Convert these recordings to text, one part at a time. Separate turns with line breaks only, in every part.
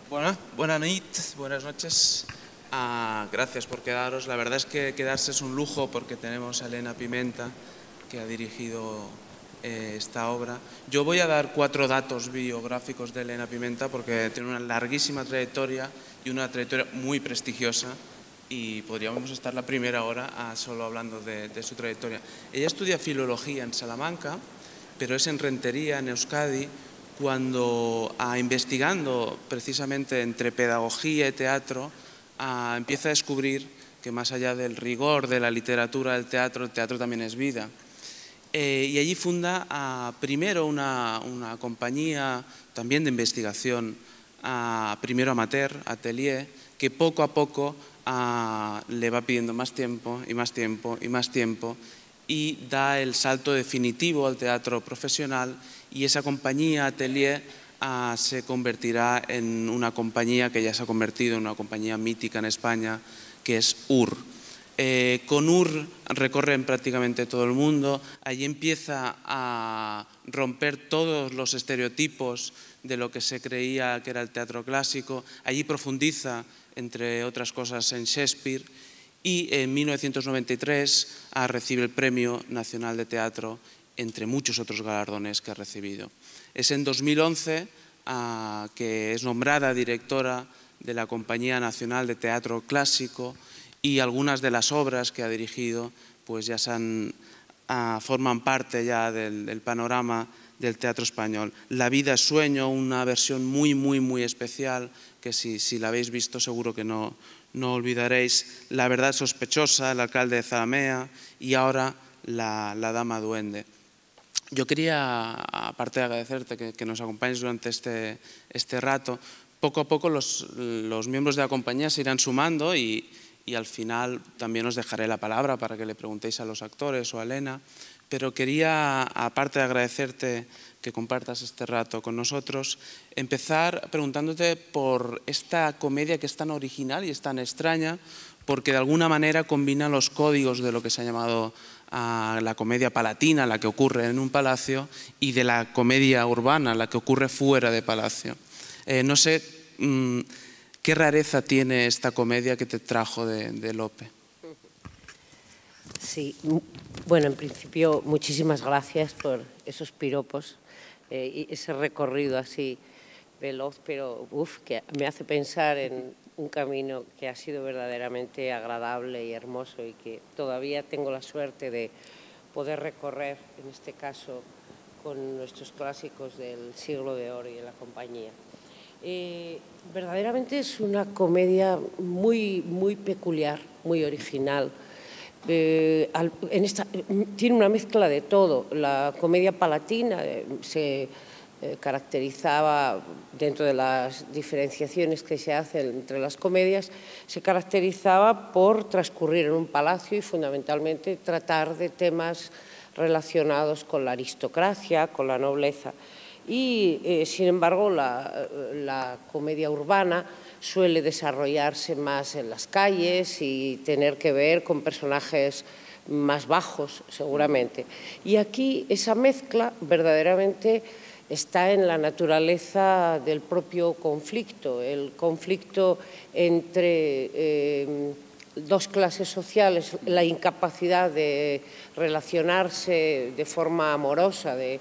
Buenas noches. Gracias por quedaros. La verdad es que quedarse es un lujo porque tenemos a Elena Pimenta, que ha dirigido esta obra. Yo voy a dar 4 datos biográficos de Elena Pimenta porque tiene una larguísima trayectoria y una trayectoria muy prestigiosa, y podríamos estar la primera hora solo hablando de su trayectoria. Ella estudia filología en Salamanca, pero es en Rentería, en Euskadi, cuando investigando precisamente entre pedagogía y teatro, empieza a descubrir que más allá del rigor de la literatura, el teatro también es vida. Y allí funda primero una compañía también de investigación, primero amateur, Atelier, que poco a poco le va pidiendo más tiempo y más tiempo y más tiempo, y da el salto definitivo al teatro profesional, y esa compañía Atelier se convertirá en una compañía que ya se ha convertido en una compañía mítica en España, que es UR. Con UR recorren prácticamente todo el mundo. Allí empieza a romper todos los estereotipos de lo que se creía que era el teatro clásico. Allí profundiza, entre otras cosas, en Shakespeare, y en 1993 recibe el Premio Nacional de Teatro, entre muchos otros galardones que ha recibido. Es en 2011 que es nombrada directora de la Compañía Nacional de Teatro Clásico, y algunas de las obras que ha dirigido pues ya forman parte ya del panorama del teatro español. La vida es sueño, una versión muy especial que si la habéis visto seguro que no olvidaréis. La verdad sospechosa, El alcalde de Zalamea, y ahora La dama duende. Yo quería, aparte de agradecerte que nos acompañes durante este rato, poco a poco los miembros de la compañía se irán sumando, y al final también os dejaré la palabra para que le preguntéis a los actores o a Elena, pero quería, aparte de agradecerte que compartas este rato con nosotros, empezar preguntándote por esta comedia que es tan original y es tan extraña, porque de alguna manera combina los códigos de lo que se ha llamado la comedia palatina, la que ocurre en un palacio, y de la comedia urbana, la que ocurre fuera de palacio. No sé qué rareza tiene esta comedia que te trajo de Lope.
Sí, bueno, en principio muchísimas gracias por esos piropos y ese recorrido así veloz, pero que me hace pensar en un camino que ha sido verdaderamente agradable y hermoso, y que todavía tengo la suerte de poder recorrer, en este caso con nuestros clásicos del siglo de oro y en la compañía. Verdaderamente es una comedia muy peculiar, muy original. Tiene una mezcla de todo. La comedia palatina se caracterizaba, dentro de las diferenciaciones que se hacen entre las comedias, se caracterizaba por transcurrir en un palacio y fundamentalmente tratar de temas relacionados con la aristocracia, con la nobleza. Y, sin embargo, la comedia urbana suele desarrollarse más en las calles y tener que ver con personajes más bajos, seguramente. Y aquí esa mezcla verdaderamente está en la naturaleza del propio conflicto, el conflicto entre dos clases sociales, la incapacidad de relacionarse de forma amorosa, de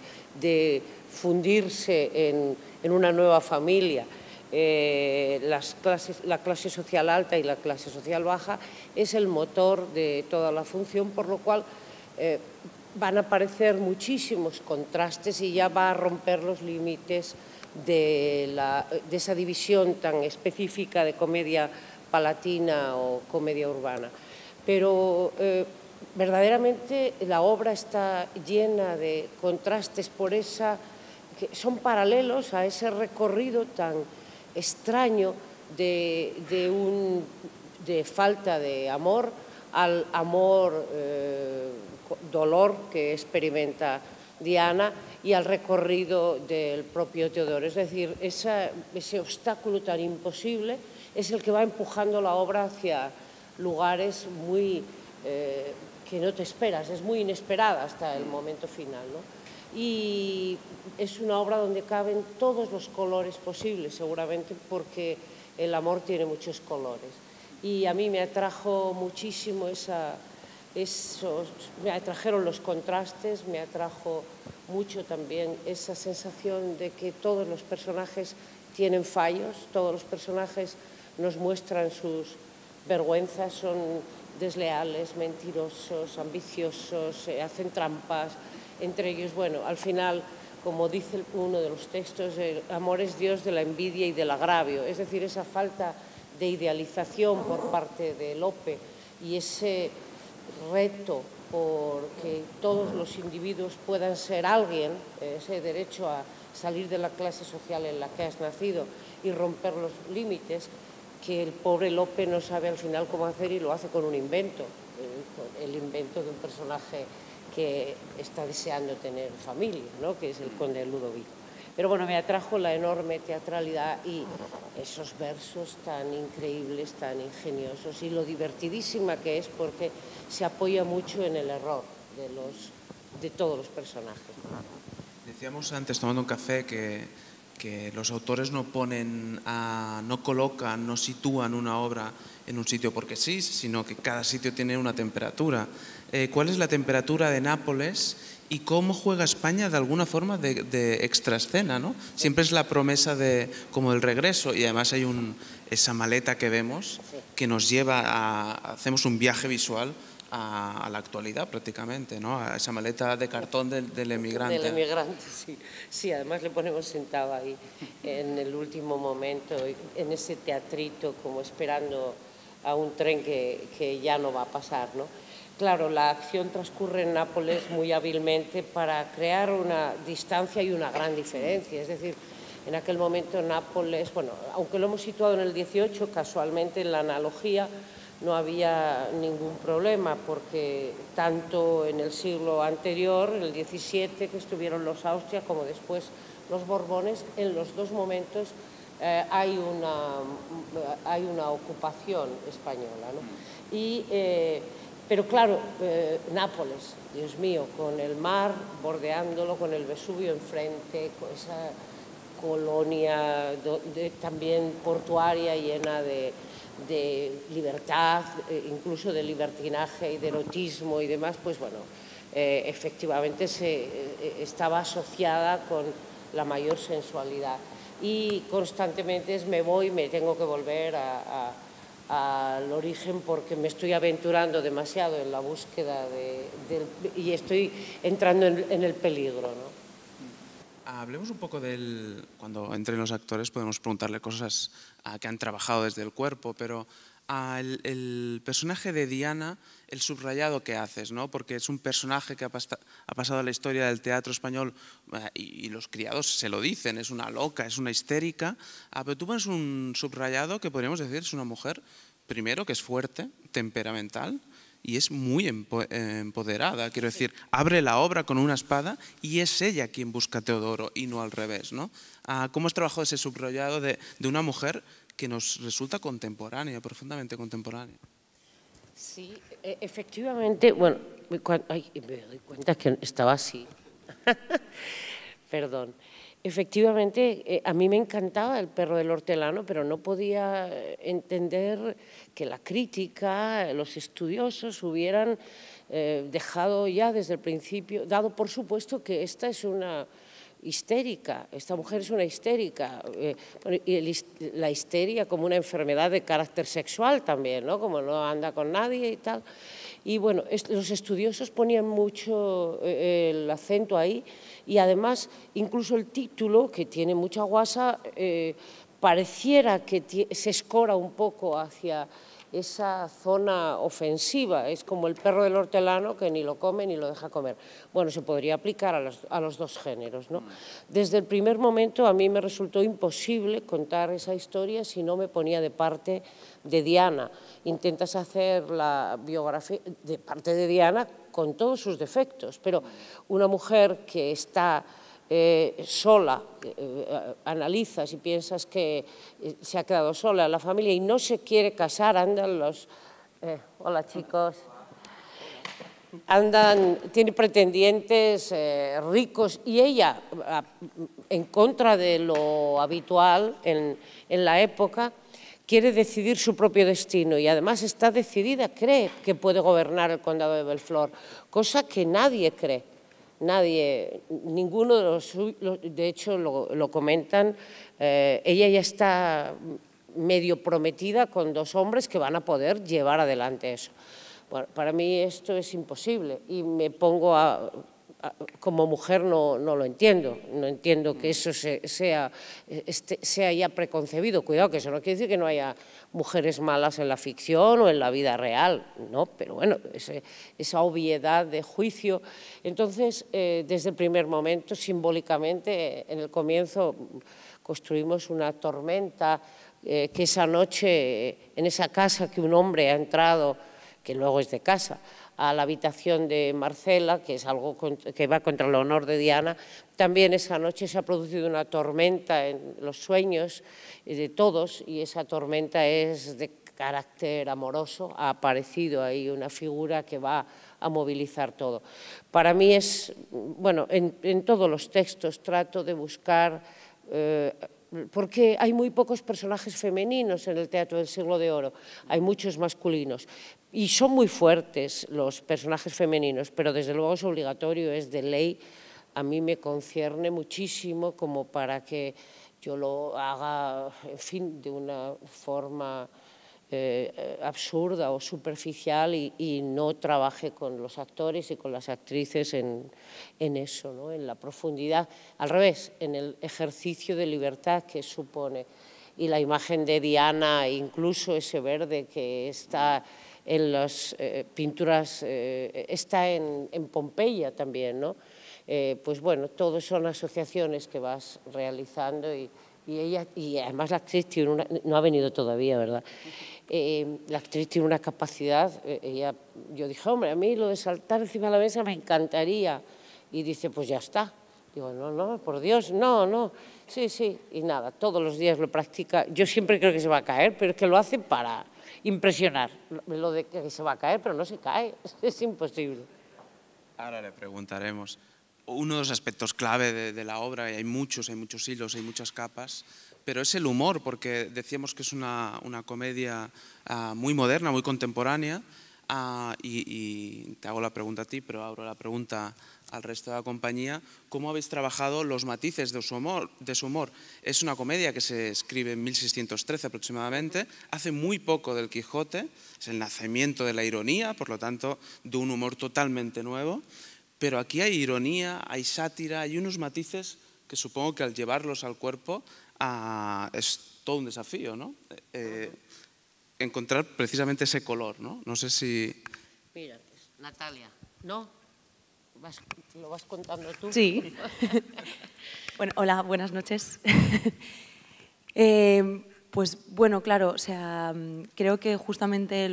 fundirse en una nueva familia. La clase social alta y la clase social baja es el motor de toda la función, por lo cual van a aparecer muchísimos contrastes y ya va a romper los límites de esa división tan específica de comedia palatina o comedia urbana. Pero verdaderamente la obra está llena de contrastes que son paralelos a ese recorrido tan extraño de falta de amor al amor, dolor que experimenta Diana, y al recorrido del propio Teodoro. Es decir, ese obstáculo tan imposible es el que va empujando la obra hacia lugares que no te esperas, es muy inesperada hasta el momento final, ¿no? Y es una obra donde caben todos los colores posibles, seguramente porque el amor tiene muchos colores. Y a mí me atrajo muchísimo me atrajeron los contrastes, me atrajo mucho también esa sensación de que todos los personajes tienen fallos, todos los personajes nos muestran sus vergüenzas, son desleales, mentirosos, ambiciosos, hacen trampas. Entre ellos, bueno, al final, como dice uno de los textos, el amor es Dios de la envidia y del agravio. Es decir, esa falta de idealización por parte de Lope y ese reto por que todos los individuos puedan ser alguien, ese derecho a salir de la clase social en la que has nacido y romper los límites, que el pobre Lope no sabe al final cómo hacer y lo hace con un invento, el invento de un personaje que está deseando tener familia, ¿no? Que es el conde Ludovico. Pero bueno, me atrajo la enorme teatralidad y esos versos tan increíbles, tan ingeniosos y lo divertidísima que es porque se apoya mucho en el error de todos los personajes.
Decíamos antes, tomando un café, que los autores no colocan, no sitúan una obra en un sitio porque sí, sino que cada sitio tiene una temperatura. ¿Cuál es la temperatura de Nápoles y cómo juega España de alguna forma de extraescena, ¿no? Siempre es la promesa como del regreso y además hay esa maleta que vemos que nos lleva hacemos un viaje visual a la actualidad prácticamente, ¿no? A esa maleta de cartón del emigrante.
Del emigrante, sí. Sí, además le ponemos sentado ahí en el último momento, en ese teatrito, como esperando a un tren que ya no va a pasar, ¿no? Claro, la acción transcurre en Nápoles muy hábilmente para crear una distancia y una gran diferencia. Es decir, en aquel momento Nápoles, bueno, aunque lo hemos situado en el 18, casualmente en la analogía no había ningún problema, porque tanto en el siglo anterior, en el 17, que estuvieron los Austria, como después los Borbones, en los dos momentos hay una ocupación española, ¿no? Pero claro, Nápoles, Dios mío, con el mar bordeándolo, con el Vesubio enfrente, con esa colonia también portuaria llena de libertad, incluso de libertinaje y de erotismo y demás, pues bueno, efectivamente estaba asociada con la mayor sensualidad. Y constantemente me tengo que volver al origen porque me estoy aventurando demasiado en la búsqueda y estoy entrando en el peligro, ¿no?
Hablemos un poco cuando entren los actores podemos preguntarle cosas que han trabajado desde el cuerpo, pero el personaje de Diana, el subrayado que haces, ¿no? Porque es un personaje que ha pasado a la historia del teatro español y los criados se lo dicen, es una loca, es una histérica, pero tú pones un subrayado que podríamos decir es una mujer, primero, que es fuerte, temperamental, y es muy empoderada, quiero decir, abre la obra con una espada y es ella quien busca a Teodoro y no al revés, ¿no? ¿Cómo has trabajado ese subrayado de una mujer que nos resulta contemporánea, profundamente contemporánea?
Sí, efectivamente, bueno, me doy cuenta que estaba así, perdón. Efectivamente, a mí me encantaba El perro del hortelano, pero no podía entender que la crítica, los estudiosos hubieran dejado ya desde el principio, dado por supuesto que esta es una histérica, esta mujer es una histérica, y la histeria como una enfermedad de carácter sexual también, ¿no? Como no anda con nadie y tal. Y bueno, los estudiosos ponían mucho el acento ahí y además incluso el título, que tiene mucha guasa, pareciera que se escora un poco hacia esa zona ofensiva, es como el perro del hortelano que ni lo come ni lo deja comer. Bueno, se podría aplicar a los dos géneros, ¿no? Desde el primer momento a mí me resultó imposible contar esa historia si no me ponía de parte de Diana. Intentas hacer la biografía de parte de Diana con todos sus defectos, pero una mujer que está sola, analizas y piensas que se ha quedado sola en la familia y no se quiere casar, andan hola chicos, tiene pretendientes ricos y ella, en contra de lo habitual en la época, quiere decidir su propio destino y además está decidida, cree que puede gobernar el condado de Belflor, cosa que nadie cree, nadie, ninguno de de hecho lo comentan, ella ya está medio prometida con 2 hombres que van a poder llevar adelante eso. Bueno, para mí esto es imposible y me pongo como mujer no lo entiendo, no entiendo que eso sea ya preconcebido. Cuidado, que eso no quiere decir que no haya mujeres malas en la ficción o en la vida real, ¿no? Pero bueno, esa obviedad de juicio. Entonces, desde el primer momento, simbólicamente, en el comienzo, construimos una tormenta que esa noche, en esa casa que un hombre ha entrado, que luego es de casa, a la habitación de Marcela, que es algo que va contra el honor de Diana. También esa noche se ha producido una tormenta en los sueños de todos y esa tormenta es de carácter amoroso. Ha aparecido ahí una figura que va a movilizar todo. Para mí es, bueno, en todos los textos trato de buscar, porque hay muy pocos personajes femeninos en el teatro del Siglo de Oro, hay muchos masculinos. Y son muy fuertes los personajes femeninos, pero desde luego es obligatorio, es de ley. A mí me concierne muchísimo como para que yo lo haga, en fin, de una forma absurda o superficial y no trabaje con los actores y con las actrices en eso, ¿no? En la profundidad, al revés, en el ejercicio de libertad que supone. Y la imagen de Diana, incluso ese verde que está en las pinturas, está en Pompeya también, ¿no? Pues bueno, todo son asociaciones que vas realizando y además la actriz tiene no ha venido todavía, ¿verdad? La actriz tiene una capacidad, yo dije, hombre, a mí lo de saltar encima de la mesa me encantaría, y dice, pues ya está. Digo, no, por Dios, no, sí, y nada, todos los días lo practica. Yo siempre creo que se va a caer, pero es que lo hace para impresionar, lo de que se va a caer, pero no se cae, es imposible.
Ahora le preguntaremos. Uno de los aspectos clave de la obra, y hay muchos hilos, hay muchas capas, pero es el humor, porque decíamos que es una comedia muy moderna, muy contemporánea, y te hago la pregunta a ti, pero abro la pregunta al resto de la compañía. ¿Cómo habéis trabajado los matices de su humor? Es una comedia que se escribe en 1613 aproximadamente, hace muy poco del Quijote, es el nacimiento de la ironía, por lo tanto, de un humor totalmente nuevo, pero aquí hay ironía, hay sátira, hay unos matices que supongo que al llevarlos al cuerpo es todo un desafío, ¿no? Encontrar precisamente ese color, ¿no? No sé si...
Mira, Natalia, ¿no? ¿Lo vas contando tú?
Sí. Bueno, hola, buenas noches. Pues bueno, claro, o sea, creo que justamente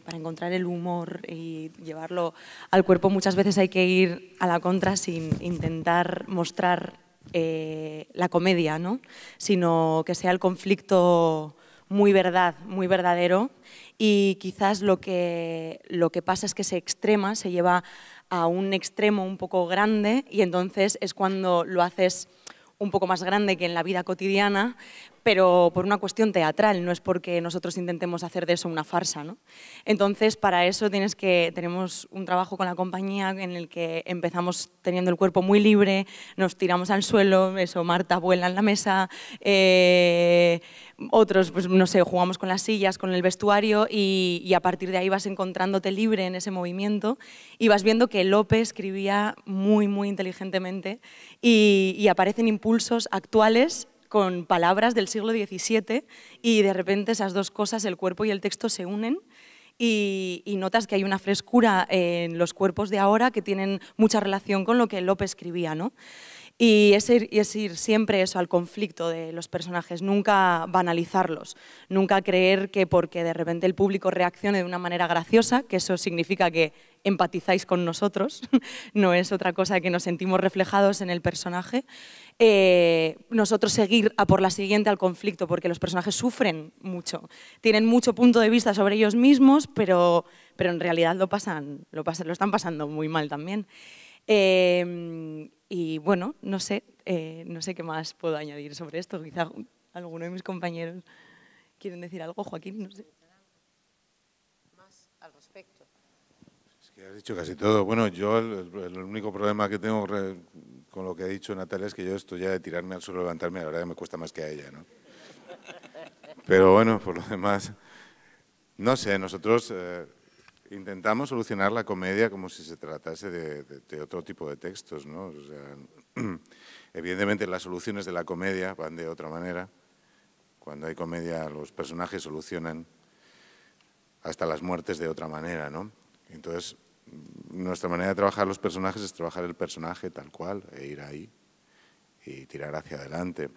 para encontrar el humor y llevarlo al cuerpo muchas veces hay que ir a la contra sin intentar mostrar la comedia, ¿no? Sino que sea el conflicto muy verdadero, y quizás lo que pasa es que se extrema, se lleva a un extremo un poco grande, y entonces es cuando lo haces un poco más grande que en la vida cotidiana, pero por una cuestión teatral, no es porque nosotros intentemos hacer de eso una farsa, ¿no? Entonces, para eso tenemos un trabajo con la compañía en el que empezamos teniendo el cuerpo muy libre, nos tiramos al suelo, Marta vuela en la mesa, otros, pues no sé, jugamos con las sillas, con el vestuario, y a partir de ahí vas encontrándote libre en ese movimiento y vas viendo que Lope escribía muy, muy inteligentemente y aparecen impulsos actuales con palabras del siglo XVII, y de repente esas dos cosas, el cuerpo y el texto, se unen y notas que hay una frescura en los cuerpos de ahora que tienen mucha relación con lo que Lope escribía, ¿no? Y es ir siempre eso, al conflicto de los personajes, nunca banalizarlos, nunca creer que porque de repente el público reaccione de una manera graciosa, que eso significa que empatizáis con nosotros, no es otra cosa que nos sentimos reflejados en el personaje, nosotros seguir a por la siguiente al conflicto, porque los personajes sufren mucho, tienen mucho punto de vista sobre ellos mismos, pero en realidad lo están pasando muy mal también. Y bueno, no sé qué más puedo añadir sobre esto. Quizá alguno de mis compañeros quieren decir algo. Joaquín, no sé.
Más al respecto.
Es que has dicho casi todo. Bueno, yo el único problema que tengo con lo que ha dicho Natalia es que yo esto ya de tirarme al suelo, levantarme, la verdad que me cuesta más que a ella, ¿no? Pero bueno, por lo demás, no sé, nosotros intentamos solucionar la comedia como si se tratase de otro tipo de textos, ¿no? O sea, evidentemente las soluciones de la comedia van de otra manera. Cuando hay comedia, los personajes solucionan hasta las muertes de otra manera, ¿no? Entonces, nuestra manera de trabajar los personajes es trabajar el personaje tal cual, e ir ahí y tirar hacia adelante.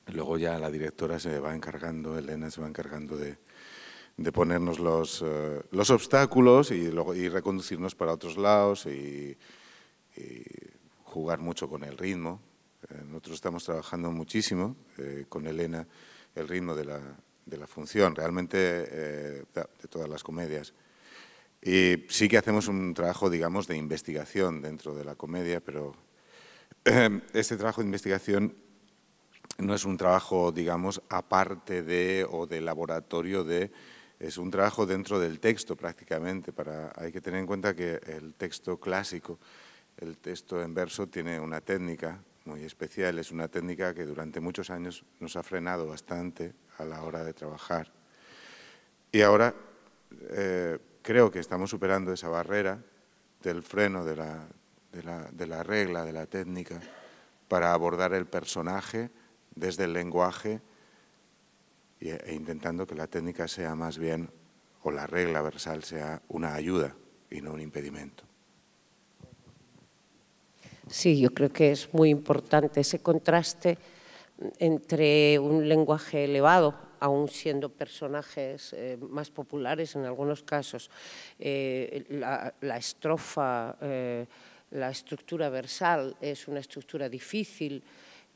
Luego ya la directora se va encargando, Elena se va encargando de ponernos los obstáculos y reconducirnos para otros lados y jugar mucho con el ritmo. Nosotros estamos trabajando muchísimo con Elena el ritmo de la función, realmente de todas las comedias. Y sí que hacemos un trabajo, digamos, de investigación dentro de la comedia, pero este trabajo de investigación no es un trabajo, digamos, aparte de o de laboratorio de, es un trabajo dentro del texto prácticamente. Hay que tener en cuenta que el texto clásico, el texto en verso, tiene una técnica muy especial, es una técnica que durante muchos años nos ha frenado bastante a la hora de trabajar. Y ahora creo que estamos superando esa barrera del freno de la regla, de la técnica, para abordar el personaje desde el lenguaje e intentando que la técnica sea más bien, o la regla versal sea una ayuda y no un impedimento.
Sí, yo creo que es muy importante ese contraste entre un lenguaje elevado, aún siendo personajes más populares en algunos casos, la estrofa, la estructura versal es una estructura difícil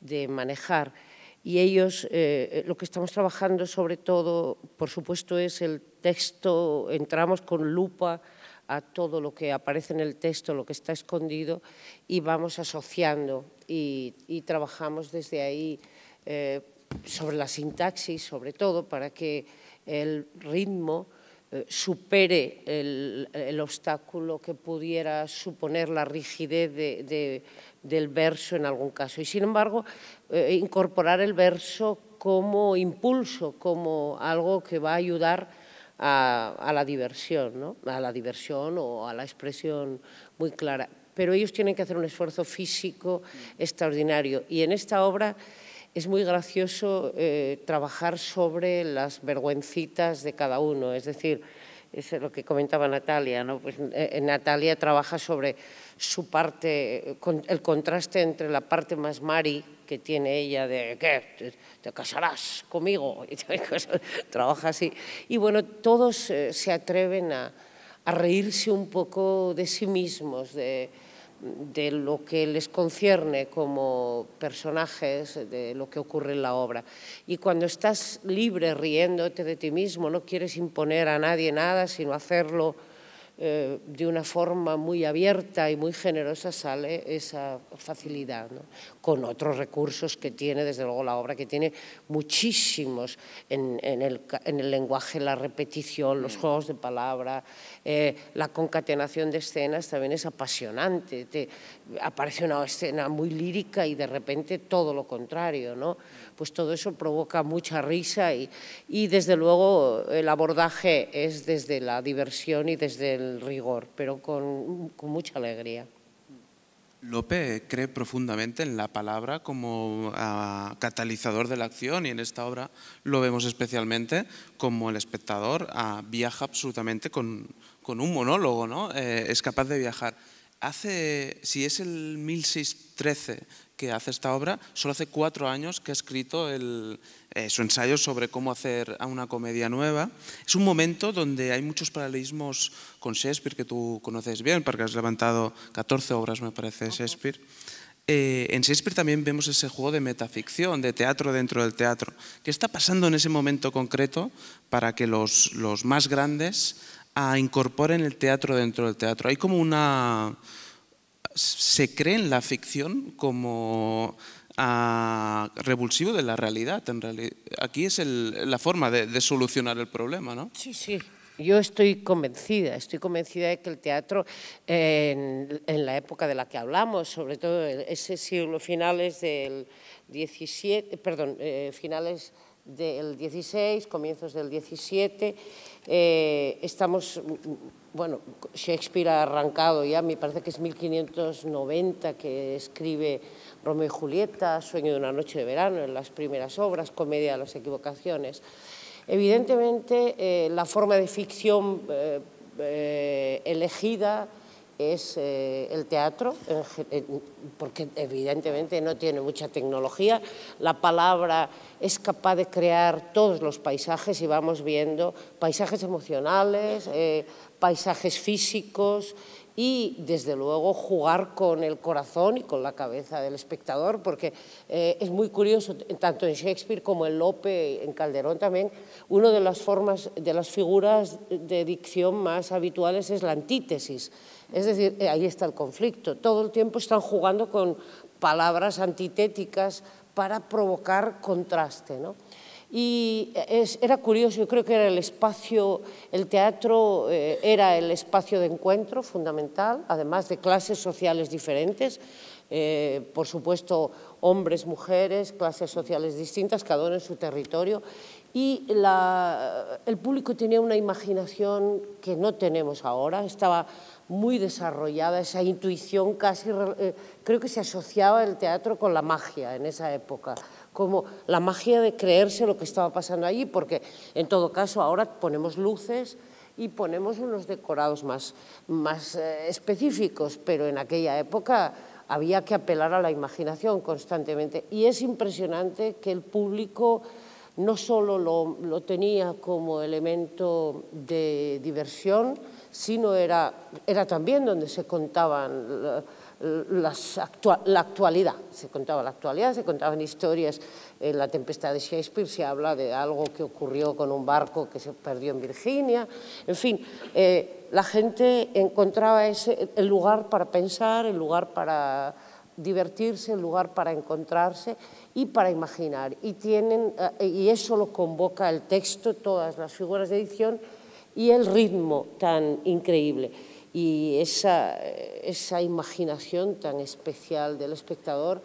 de manejar y ellos, lo que estamos trabajando sobre todo, por supuesto, es el texto, entramos con lupa a todo lo que aparece en el texto, lo que está escondido, y vamos asociando y trabajamos desde ahí sobre la sintaxis, sobre todo, para que el ritmo supere el obstáculo que pudiera suponer la rigidez del verso en algún caso. Y, sin embargo, incorporar el verso como impulso, como algo que va a ayudar a la diversión, ¿no? A la diversión o a la expresión muy clara. Pero ellos tienen que hacer un esfuerzo físico extraordinario. Y en esta obra es muy gracioso trabajar sobre las vergüencitas de cada uno. Es decir, es lo que comentaba Natalia, ¿no? Pues, Natalia trabaja sobre su parte, el contraste entre la parte más Mari que tiene ella de ¿qué? ¿Te casarás conmigo? Trabaja así. Y bueno, todos se atreven a reírse un poco de sí mismos, de lo que les concierne como personajes, de lo que ocurre en la obra. Y cuando estás libre, riéndote de ti mismo, no quieres imponer a nadie nada, sino hacerlo de una forma muy abierta y muy generosa, sale esa facilidad, ¿no? Con otros recursos que tiene, desde luego, la obra, que tiene muchísimos en el lenguaje, la repetición, los juegos de palabra, la concatenación de escenas también es apasionante. Aparece una escena muy lírica y de repente todo lo contrario, ¿no? Pues todo eso provoca mucha risa y desde luego el abordaje es desde la diversión y desde el rigor, pero con mucha alegría.
Lope cree profundamente en la palabra como catalizador de la acción, y en esta obra lo vemos especialmente como el espectador viaja absolutamente con un monólogo, ¿no? Es capaz de viajar. Si es el 1613 que hace esta obra, solo hace 4 años que ha escrito su ensayo sobre cómo hacer una comedia nueva. Es un momento donde hay muchos paralelismos con Shakespeare, que tú conoces bien, porque has levantado 14 obras, me parece, de Shakespeare. En Shakespeare también vemos ese juego de metaficción, de teatro dentro del teatro. ¿Qué está pasando en ese momento concreto para que los más grandes incorporen el teatro dentro del teatro. Hay como una... Se cree en la ficción como revulsivo de la realidad. Aquí es la forma de solucionar el problema, ¿no?
Sí, sí. Yo estoy convencida de que el teatro en la época de la que hablamos, sobre todo ese siglo, finales del XVI, comienzos del XVII, estamos, bueno, Shakespeare ha arrancado ya, me parece que es 1590 que escribe Romeo y Julieta, Sueño de una noche de verano, en las primeras obras, Comedia de las equivocaciones. Evidentemente, la forma de ficción elegida es el teatro, porque evidentemente no tiene mucha tecnología. La palabra es capaz de crear todos los paisajes y vamos viendo paisajes emocionales, paisajes físicos y, desde luego, jugar con el corazón y con la cabeza del espectador, porque es muy curioso, tanto en Shakespeare como en Lope, en Calderón también, una de las formas, de las figuras de dicción más habituales es la antítesis. Es decir, ahí está el conflicto. Todo el tiempo están jugando con palabras antitéticas para provocar contraste, ¿no? Y era curioso, yo creo que era el teatro era el espacio de encuentro fundamental, además de clases sociales diferentes, por supuesto hombres, mujeres, clases sociales distintas, cada uno en su territorio, y el público tenía una imaginación que no tenemos ahora, estaba muy desarrollada, esa intuición casi, creo que se asociaba el teatro con la magia en esa época, como la magia de creerse lo que estaba pasando allí, porque en todo caso ahora ponemos luces y ponemos unos decorados más específicos, pero en aquella época había que apelar a la imaginación constantemente. Y es impresionante que el público no solo lo tenía como elemento de diversión, sino era también donde se contaban la actualidad. Se contaba la actualidad, se contaban historias. En La Tempestad de Shakespeare se habla de algo que ocurrió con un barco que se perdió en Virginia. En fin, la gente encontraba el lugar para pensar, el lugar para divertirse, el lugar para encontrarse y para imaginar. Y eso lo convoca el texto, todas las figuras de edición y el ritmo tan increíble. Y esa imaginación tan especial del espectador,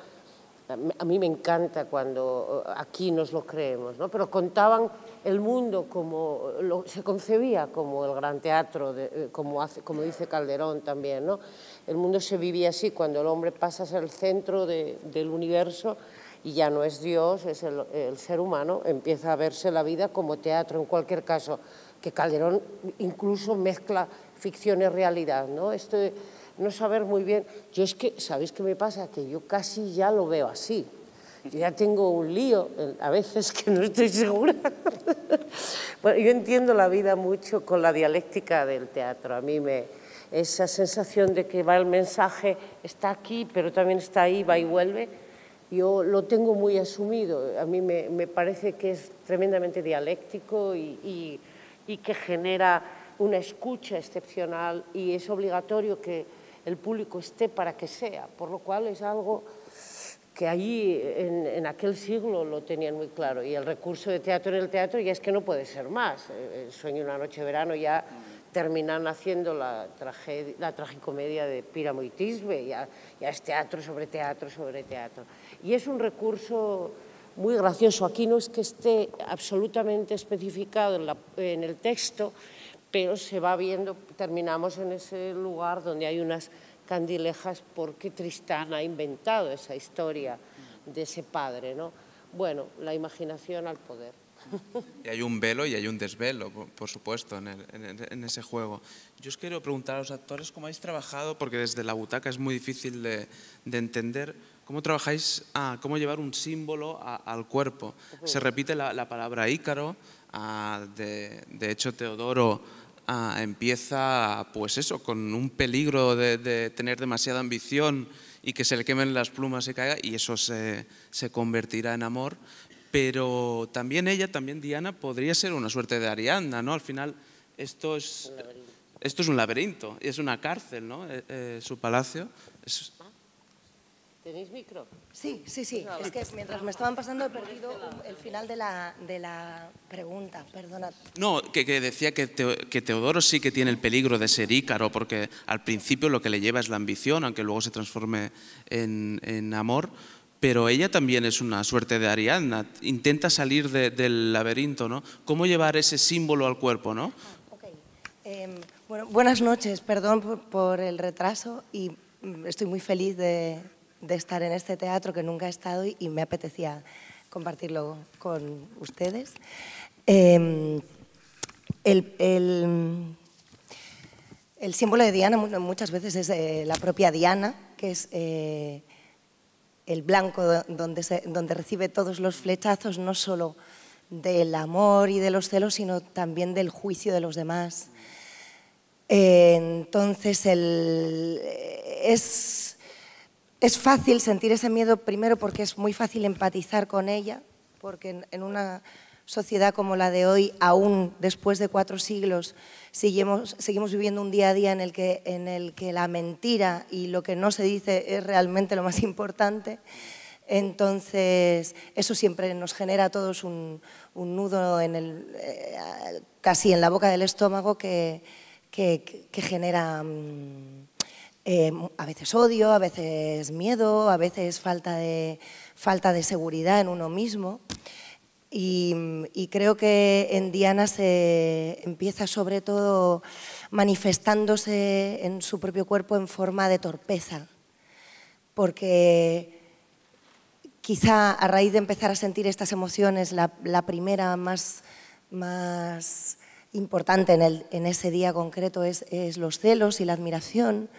a mí me encanta cuando aquí nos lo creemos, ¿no? Pero contaban el mundo como se concebía como el gran teatro, como dice Calderón también, ¿no? El mundo se vivía así, cuando el hombre pasa a ser el centro del universo y ya no es Dios, es el ser humano, empieza a verse la vida como teatro. En cualquier caso, que Calderón incluso mezcla ficción y realidad, ¿no? Esto de no saber muy bien. Yo es que, ¿sabéis qué me pasa? Que yo casi ya lo veo así. Yo ya tengo un lío, a veces que no estoy segura. Bueno, yo entiendo la vida mucho con la dialéctica del teatro. A mí esa sensación de que va el mensaje, está aquí, pero también está ahí, va y vuelve, yo lo tengo muy asumido. A mí me parece que es tremendamente dialéctico y que genera una escucha excepcional y es obligatorio que el público esté para que sea, por lo cual es algo que allí en aquel siglo lo tenían muy claro. Y el recurso de teatro en el teatro ya es que no puede ser más. El Sueño de una noche de verano ya terminan haciendo la tragicomedia de Píramo y Tisbe, ya es teatro sobre teatro sobre teatro. Y es un recurso muy gracioso. Aquí no es que esté absolutamente especificado en el texto, pero se va viendo, terminamos en ese lugar donde hay unas candilejas porque Tristán ha inventado esa historia de ese padre, ¿no? Bueno, la imaginación al poder.
Y hay un velo y hay un desvelo, por supuesto, en ese juego. Yo os quiero preguntar a los actores cómo habéis trabajado, porque desde la butaca es muy difícil de entender, cómo trabajáis cómo llevar un símbolo al cuerpo. Se repite la palabra Ícaro, de hecho Teodoro empieza pues eso, con un peligro de tener demasiada ambición y que se le quemen las plumas y caiga, y eso se convertirá en amor. Pero también Diana, podría ser una suerte de Ariadna, ¿no? Al final esto es Esto es un laberinto, es una cárcel, ¿no? Su palacio.
¿Tenéis micro?
Sí. Es que mientras me estaban pasando he perdido el final de la pregunta, perdonad.
No, que decía que Teodoro sí que tiene el peligro de ser Ícaro, porque al principio lo que le lleva es la ambición, aunque luego se transforme en amor, pero ella también es una suerte de Ariadna, intenta salir del laberinto, ¿no? ¿Cómo llevar ese símbolo al cuerpo, no?
Bueno, buenas noches, perdón por el retraso y estoy muy feliz de estar en este teatro que nunca he estado y me apetecía compartirlo con ustedes. El símbolo de Diana muchas veces es la propia Diana, que es el blanco donde recibe todos los flechazos, no solo del amor y de los celos, sino también del juicio de los demás. Entonces, es fácil sentir ese miedo, primero porque es muy fácil empatizar con ella, porque en una sociedad como la de hoy, aún después de 4 siglos, seguimos viviendo un día a día en el que la mentira y lo que no se dice es realmente lo más importante. Entonces, eso siempre nos genera a todos un nudo casi en la boca del estómago que genera a veces odio, a veces miedo, a veces falta de seguridad en uno mismo. Y creo que en Diana se empieza sobre todo manifestándose en su propio cuerpo en forma de torpeza, porque quizá a raíz de empezar a sentir estas emociones, la primera más importante en ese día concreto es los celos y la admiración.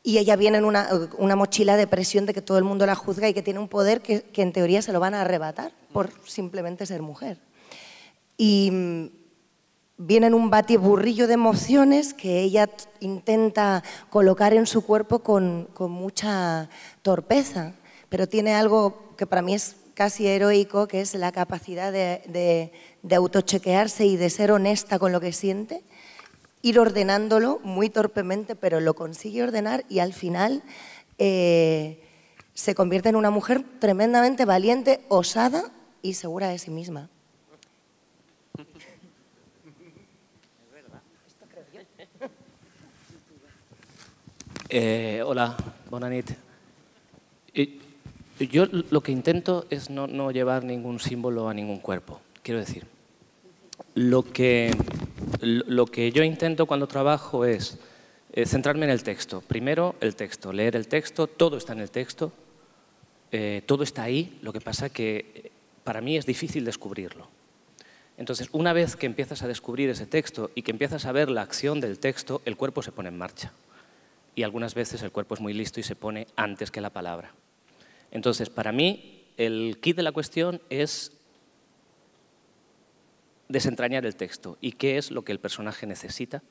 Y ella viene en una mochila de presión de que todo el mundo la juzga y que tiene un poder que en teoría se lo van a arrebatar por simplemente ser mujer. Y viene en un batiburrillo de emociones que ella intenta colocar en su cuerpo con mucha torpeza, pero tiene algo que para mí es casi heroico, que es la capacidad de autochequearse y de ser honesta con lo que siente, ir ordenándolo muy torpemente, pero lo consigue ordenar y al final se convierte en una mujer tremendamente valiente, osada y segura de sí misma.
Hola, bona nit. Yo lo que intento es no llevar ningún símbolo a ningún cuerpo. Quiero decir, lo que yo intento cuando trabajo es centrarme en el texto. Primero, el texto, leer el texto, todo está en el texto, todo está ahí, lo que pasa que para mí es difícil descubrirlo. Entonces, una vez que empiezas a descubrir ese texto y que empiezas a ver la acción del texto, el cuerpo se pone en marcha. Y algunas veces el cuerpo es muy listo y se pone antes que la palabra. Entonces, para mí, el kit de la cuestión es desentrañar el texto y qué es lo que el personaje necesita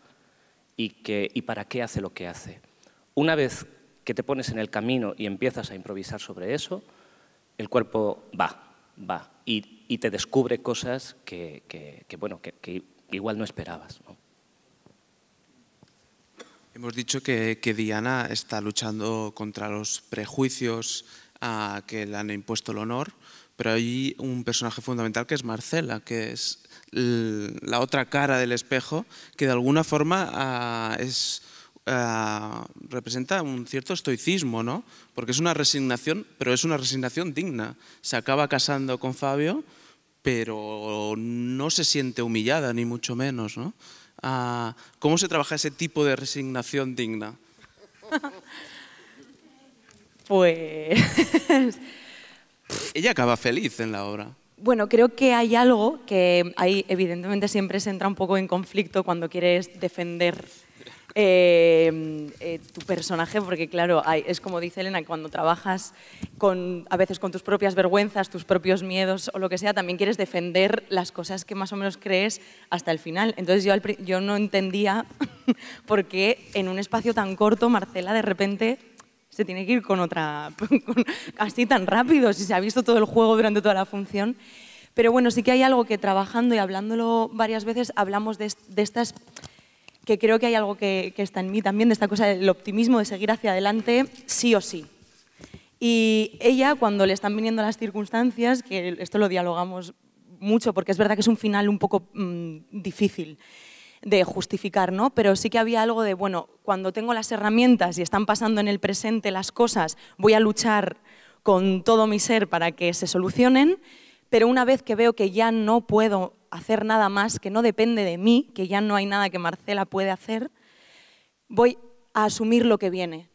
y para qué hace lo que hace. Una vez que te pones en el camino y empiezas a improvisar sobre eso, el cuerpo va y te descubre cosas que igual no esperabas, ¿no?
Hemos dicho que Diana está luchando contra los prejuicios que le han impuesto el honor, pero hay un personaje fundamental que es Marcela, que es la otra cara del espejo, que de alguna forma representa un cierto estoicismo, ¿no? Porque es una resignación, pero es una resignación digna. Se acaba casando con Fabio, pero no se siente humillada, ni mucho menos, ¿no? ¿Cómo se trabaja ese tipo de resignación digna?
Pues...
Ella acaba feliz en la obra.
Bueno, creo que hay algo que ahí evidentemente siempre se entra un poco en conflicto cuando quieres defender tu personaje, porque claro, es como dice Elena, cuando trabajas a veces con tus propias vergüenzas, tus propios miedos o lo que sea, también quieres defender las cosas que más o menos crees hasta el final. Entonces yo no entendía por qué en un espacio tan corto Marcela de repente se tiene que ir con otra, así tan rápido, si se ha visto todo el juego durante toda la función. Pero bueno, sí que hay algo que trabajando y hablándolo varias veces hablamos de estas que creo que hay algo que está en mí también, de esta cosa del optimismo, de seguir hacia adelante sí o sí. Y ella, cuando le están viniendo las circunstancias, que esto lo dialogamos mucho, porque es verdad que es un final un poco difícil de justificar, ¿no? Pero sí que había algo de, bueno, cuando tengo las herramientas y están pasando en el presente las cosas, voy a luchar con todo mi ser para que se solucionen, pero una vez que veo que ya no puedo hacer nada más, que no depende de mí, que ya no hay nada que Marcela puede hacer, voy a asumir lo que viene.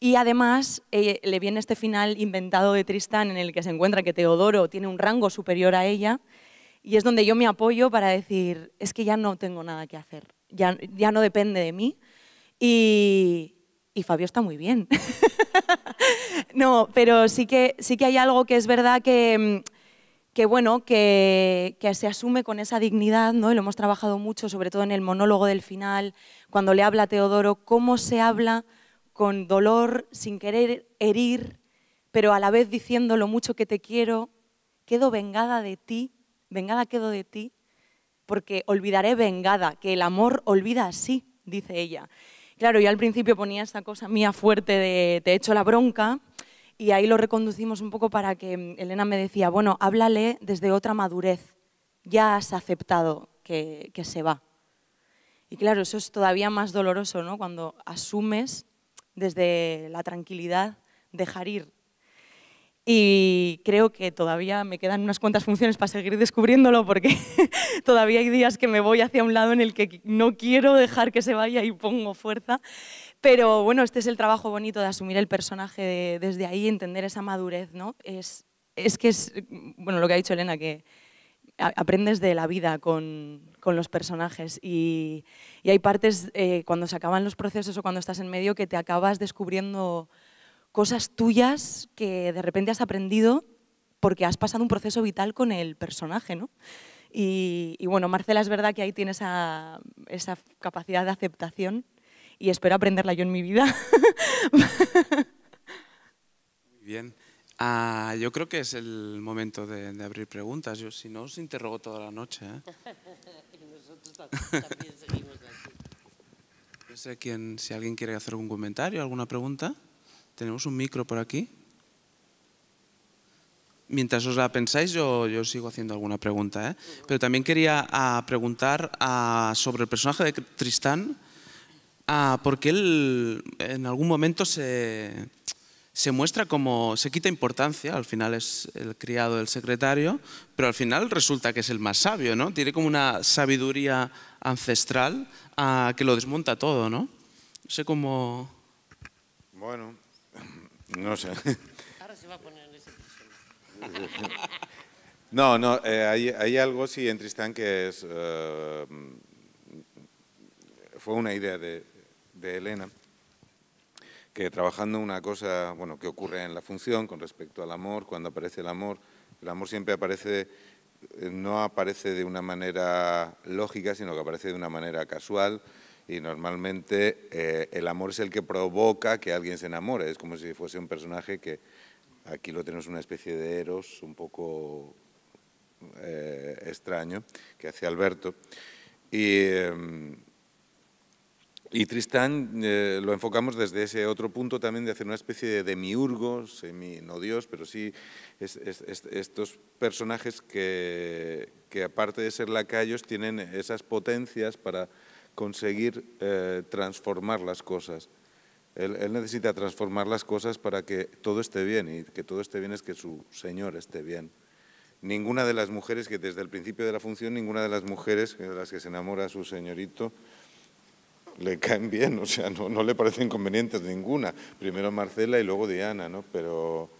Y además le viene este final inventado de Tristán en el que se encuentra que Teodoro tiene un rango superior a ella y es donde yo me apoyo para decir, es que ya no tengo nada que hacer, ya no depende de mí y Fabio está muy bien. No, pero sí que hay algo que es verdad que bueno, que se asume con esa dignidad, ¿no? Y lo hemos trabajado mucho, sobre todo en el monólogo del final, cuando le habla a Teodoro, cómo se habla con dolor, sin querer herir, pero a la vez diciendo lo mucho que te quiero, quedo vengada de ti, vengada quedo de ti, porque olvidaré vengada, que el amor olvida así, dice ella. Claro, yo al principio ponía esta cosa mía fuerte de te echo la bronca, y ahí lo reconducimos un poco para que Elena me decía, bueno, háblale desde otra madurez, ya has aceptado que se va. Y claro, eso es todavía más doloroso, ¿no? Cuando asumes desde la tranquilidad dejar ir. Y creo que todavía me quedan unas cuantas funciones para seguir descubriéndolo porque todavía hay días que me voy hacia un lado en el que no quiero dejar que se vaya y pongo fuerza. Pero bueno, este es el trabajo bonito de asumir el personaje desde ahí, entender esa madurez, ¿no? Es que es, bueno, lo que ha dicho Elena, que aprendes de la vida con los personajes y hay partes cuando se acaban los procesos o cuando estás en medio que te acabas descubriendo cosas tuyas que de repente has aprendido porque has pasado un proceso vital con el personaje, ¿no? Y bueno, Marcela es verdad que ahí tiene esa capacidad de aceptación y espero aprenderla yo en mi vida.
Muy bien. Yo creo que es el momento de abrir preguntas. Yo, si no, os interrogo toda la noche, ¿eh?
Y nosotros también seguimos aquí.
No sé si alguien quiere hacer algún comentario, alguna pregunta. Tenemos un micro por aquí. Mientras os la pensáis, yo sigo haciendo alguna pregunta, ¿eh? Pero también quería preguntar sobre el personaje de Tristán, porque él en algún momento se muestra como, se quita importancia, al final es el criado del secretario, pero al final resulta que es el más sabio, ¿no? Tiene como una sabiduría ancestral que lo desmonta todo, ¿no? No sé cómo...
Bueno, no sé.
Ahora se va a poner en ese personaje.
No, hay algo sí en Tristán que es... fue una idea de Elena, que trabajando una cosa, bueno, que ocurre en la función con respecto al amor, cuando aparece el amor siempre aparece, no aparece de una manera lógica, sino que aparece de una manera casual y normalmente el amor es el que provoca que alguien se enamore, es como si fuese un personaje que aquí lo tenemos una especie de Eros un poco extraño que hace Alberto y Tristán lo enfocamos desde ese otro punto también de hacer una especie de demiurgo, no Dios, pero sí estos personajes que aparte de ser lacayos tienen esas potencias para conseguir transformar las cosas. Él necesita transformar las cosas para que todo esté bien y que todo esté bien es que su señor esté bien. Ninguna de las mujeres que desde el principio de la función, ninguna de las mujeres de las que se enamora a su señorito le caen bien, o sea, no le parecen convenientes ninguna. Primero Marcela y luego Diana, ¿no? Pero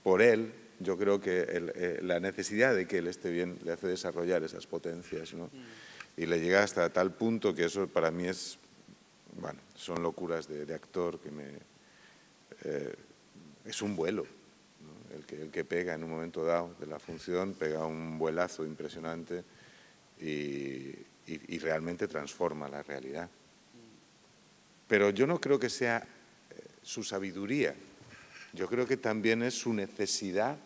por él, yo creo que la necesidad de que él esté bien le hace desarrollar esas potencias, ¿no? Y le llega hasta tal punto que eso para mí es, bueno, son locuras de actor que es un vuelo, ¿no? El que pega en un momento dado de la función, pega un vuelazo impresionante y realmente transforma la realidad. Pero yo no creo que sea su sabiduría, yo creo que también es su necesidad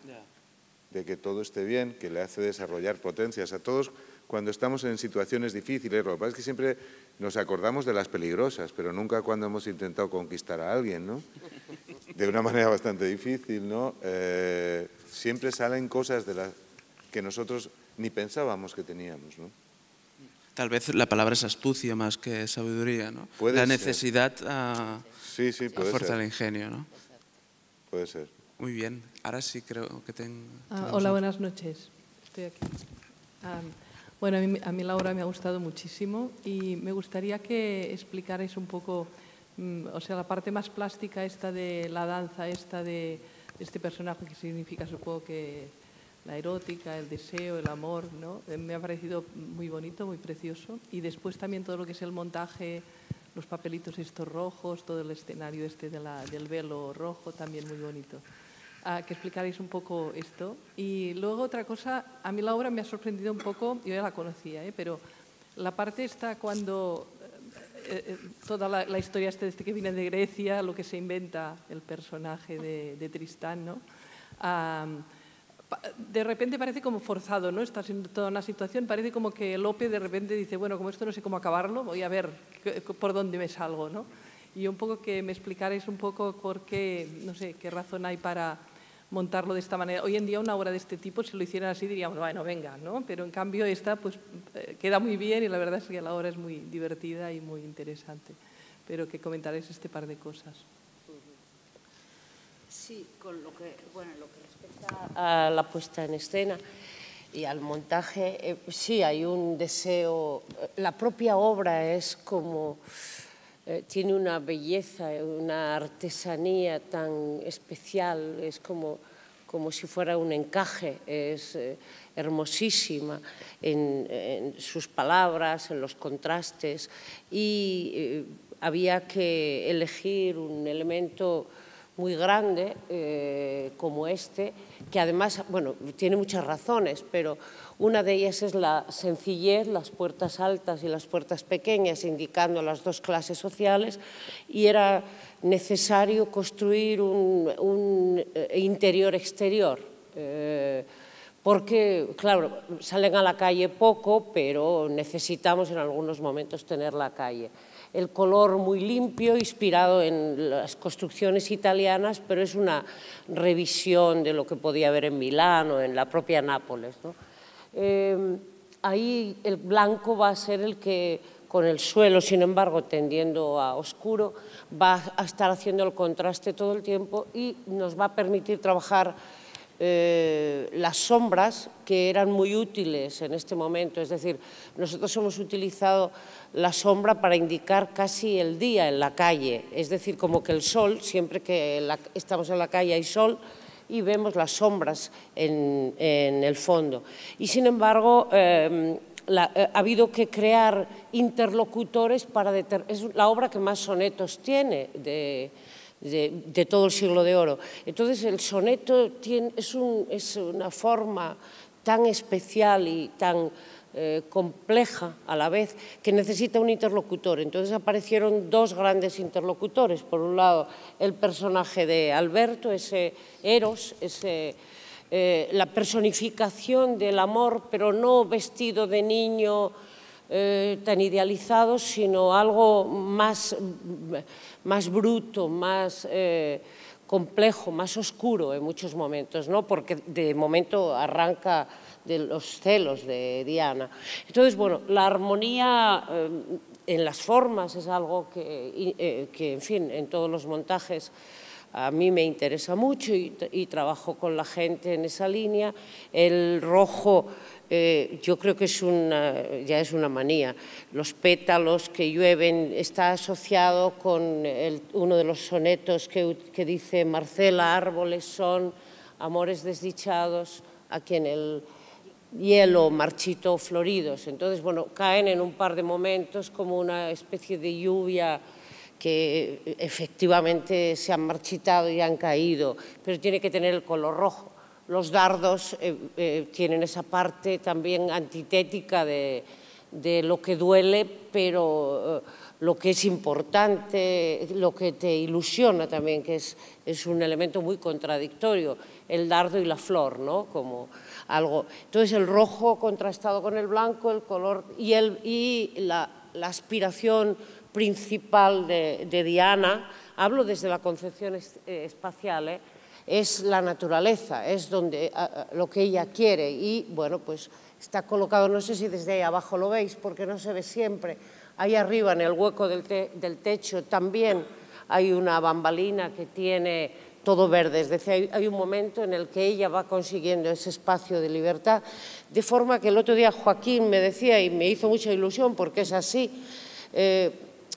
de que todo esté bien, que le hace desarrollar potencias. A todos, cuando estamos en situaciones difíciles. Lo que pasa es que siempre nos acordamos de las peligrosas, pero nunca cuando hemos intentado conquistar a alguien, ¿no? De una manera bastante difícil, ¿no? Siempre salen cosas de las que nosotros ni pensábamos que teníamos, ¿no?
Tal vez la palabra es astucia más que sabiduría, ¿no?
Puede
la
ser.
necesidad a fuerza del ingenio, ¿no?
Puede ser.
Muy bien. Ahora sí creo que tengo...
Hola, buenas noches. Estoy aquí. Bueno, a mí la obra me ha gustado muchísimo y me gustaría que explicarais un poco, o sea, la parte más plástica esta de la danza, esta de este personaje que significa, supongo que la erótica, el deseo, el amor, ¿no? Me ha parecido muy bonito, muy precioso. Y después también todo lo que es el montaje, los papelitos estos rojos, todo el escenario este del velo rojo, también muy bonito. Que explicaréis un poco esto. Y luego otra cosa, a mí la obra me ha sorprendido un poco, yo ya la conocía, pero la parte está cuando toda la historia este que viene de Grecia, lo que se inventa el personaje de Tristán, ¿no? De repente parece como forzado, ¿no? Está siendo toda una situación, parece como que Lope de repente dice, bueno, como esto no sé cómo acabarlo, voy a ver por dónde me salgo, ¿no? Y un poco que me explicarais un poco por qué, no sé, qué razón hay para montarlo de esta manera. Hoy en día una obra de este tipo, si lo hicieran así, diríamos, bueno, venga, ¿no? Pero en cambio esta, pues, queda muy bien y la verdad es que la obra es muy divertida y muy interesante. Pero que comentaréis este par de cosas.
Sí, con lo que respecta a la puesta en escena y al montaje, sí hay un deseo. La propia obra es como... tiene una belleza, una artesanía tan especial, es como si fuera un encaje, es hermosísima en sus palabras, en los contrastes, y había que elegir un elemento muy grande como este, que además, bueno, tiene muchas razones, pero una de ellas es la sencillez, las puertas altas y las puertas pequeñas, indicando las dos clases sociales, y era necesario construir un interior-exterior, porque, claro, salen a la calle poco, pero necesitamos en algunos momentos tener la calle. El color muy limpio, inspirado en las construcciones italianas, pero es una revisión de lo que podía haber en Milán o en la propia Nápoles, ¿no? Ahí el blanco va a ser el que, con el suelo, sin embargo, tendiendo a oscuro, va a estar haciendo el contraste todo el tiempo y nos va a permitir trabajar las sombras, que eran muy útiles en este momento. Es decir, nosotros hemos utilizado la sombra para indicar casi el día en la calle, es decir, como que el sol, siempre que estamos en la calle hay sol y vemos las sombras en el fondo. Y sin embargo, ha habido que crear interlocutores para es la obra que más sonetos tiene de todo el siglo de oro. Entonces el soneto es una forma tan especial y tan compleja a la vez, que necesita un interlocutor. Entonces aparecieron dos grandes interlocutores. Por un lado, el personaje de Alberto, ese Eros, la personificación del amor, pero no vestido de niño tan idealizado, sino algo más bruto, más complejo, más oscuro en muchos momentos, ¿no? Porque de momento arranca de los celos de Diana. Entonces, bueno, la armonía en las formas es algo que, en fin, en todos los montajes a mí me interesa mucho y trabajo con la gente en esa línea. El rojo yo creo que ya es una manía. Los pétalos que llueven está asociado con uno de los sonetos que dice Marcela, árboles son amores desdichados a quien el hielo marchito floridos. Entonces, bueno, caen en un par de momentos como una especie de lluvia que efectivamente se han marchitado y han caído, pero tiene que tener el color rojo. Los dardos tienen esa parte también antitética de de lo que duele, pero lo que es importante, lo que te ilusiona también, que es un elemento muy contradictorio, el dardo y la flor, ¿no? Como algo. Entonces el rojo contrastado con el blanco, el color y la aspiración principal de Diana, hablo desde la concepción espacial, es la naturaleza, es donde, lo que ella quiere, y bueno, pues está colocado, no sé si desde ahí abajo lo veis, porque no se ve siempre, ahí arriba en el hueco del techo también hay una bambalina que tiene todo verde, es decir, hay un momento en el que ella va consiguiendo ese espacio de libertad, de forma que el otro día Joaquín me decía, y me hizo mucha ilusión porque es así,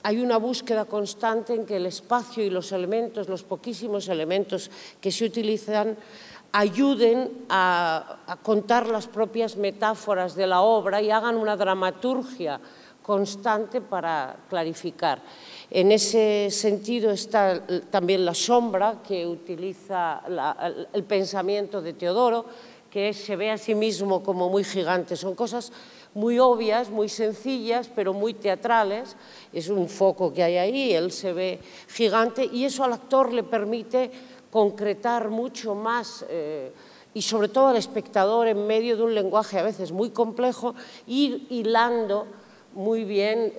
hay una búsqueda constante en que el espacio y los elementos, los poquísimos elementos que se utilizan, ayuden a contar las propias metáforas de la obra y hagan una dramaturgia constante para clarificar. En ese sentido está también la sombra que utiliza el pensamiento de Teodoro, que se ve a sí mismo como muy gigante. Son cosas muy obvias, muy sencillas, pero muy teatrales. Es un foco que hay ahí, él se ve gigante y eso al actor le permite concretar mucho más y sobre todo al espectador en medio de un lenguaje a veces muy complejo, ir hilando muy bien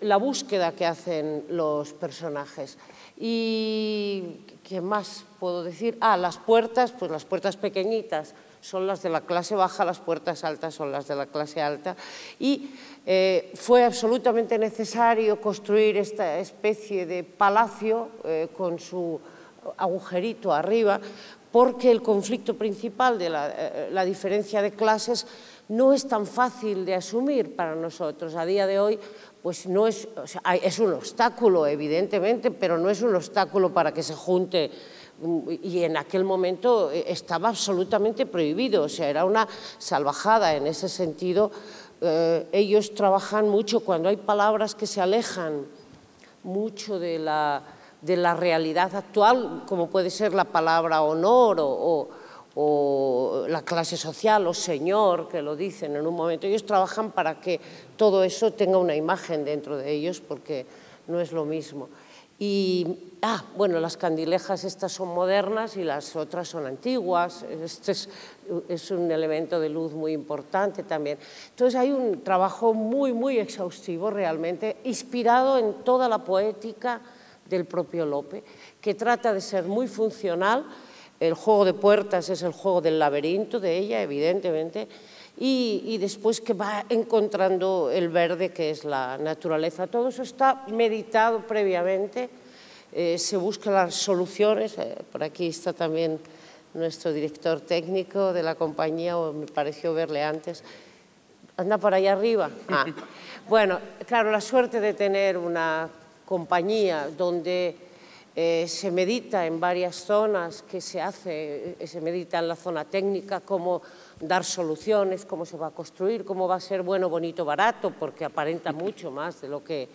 la búsqueda que hacen los personajes. ¿Y qué más puedo decir? Las puertas, pues las puertas pequeñitas son las de la clase baja, las puertas altas son las de la clase alta. Y fue absolutamente necesario construir esta especie de palacio con su agujerito arriba, porque el conflicto principal de la diferencia de clases no es tan fácil de asumir para nosotros. A día de hoy, pues no es, o sea, es un obstáculo, evidentemente, pero no es un obstáculo para que se junte. Y en aquel momento estaba absolutamente prohibido, o sea, era una salvajada en ese sentido. Ellos trabajan mucho cuando hay palabras que se alejan mucho de la realidad actual, como puede ser la palabra honor o la clase social o señor, que lo dicen en un momento. Ellos trabajan para que todo eso tenga una imagen dentro de ellos, porque no es lo mismo. Y, bueno, las candilejas estas son modernas y las otras son antiguas. Este es un elemento de luz muy importante también. Entonces hay un trabajo muy, muy exhaustivo realmente, inspirado en toda la poética del propio Lope, que trata de ser muy funcional. El juego de puertas es el juego del laberinto de ella, evidentemente, y después que va encontrando el verde, que es la naturaleza. Todo eso está meditado previamente, se buscan las soluciones. Por aquí está también nuestro director técnico de la compañía, o me pareció verle antes. Anda por ahí arriba. Bueno, claro, la suerte de tener una compañía donde se medita en varias zonas, que se medita en la zona técnica, cómo dar soluciones, cómo se va a construir, cómo va a ser bueno, bonito, barato, porque aparenta mucho más de lo que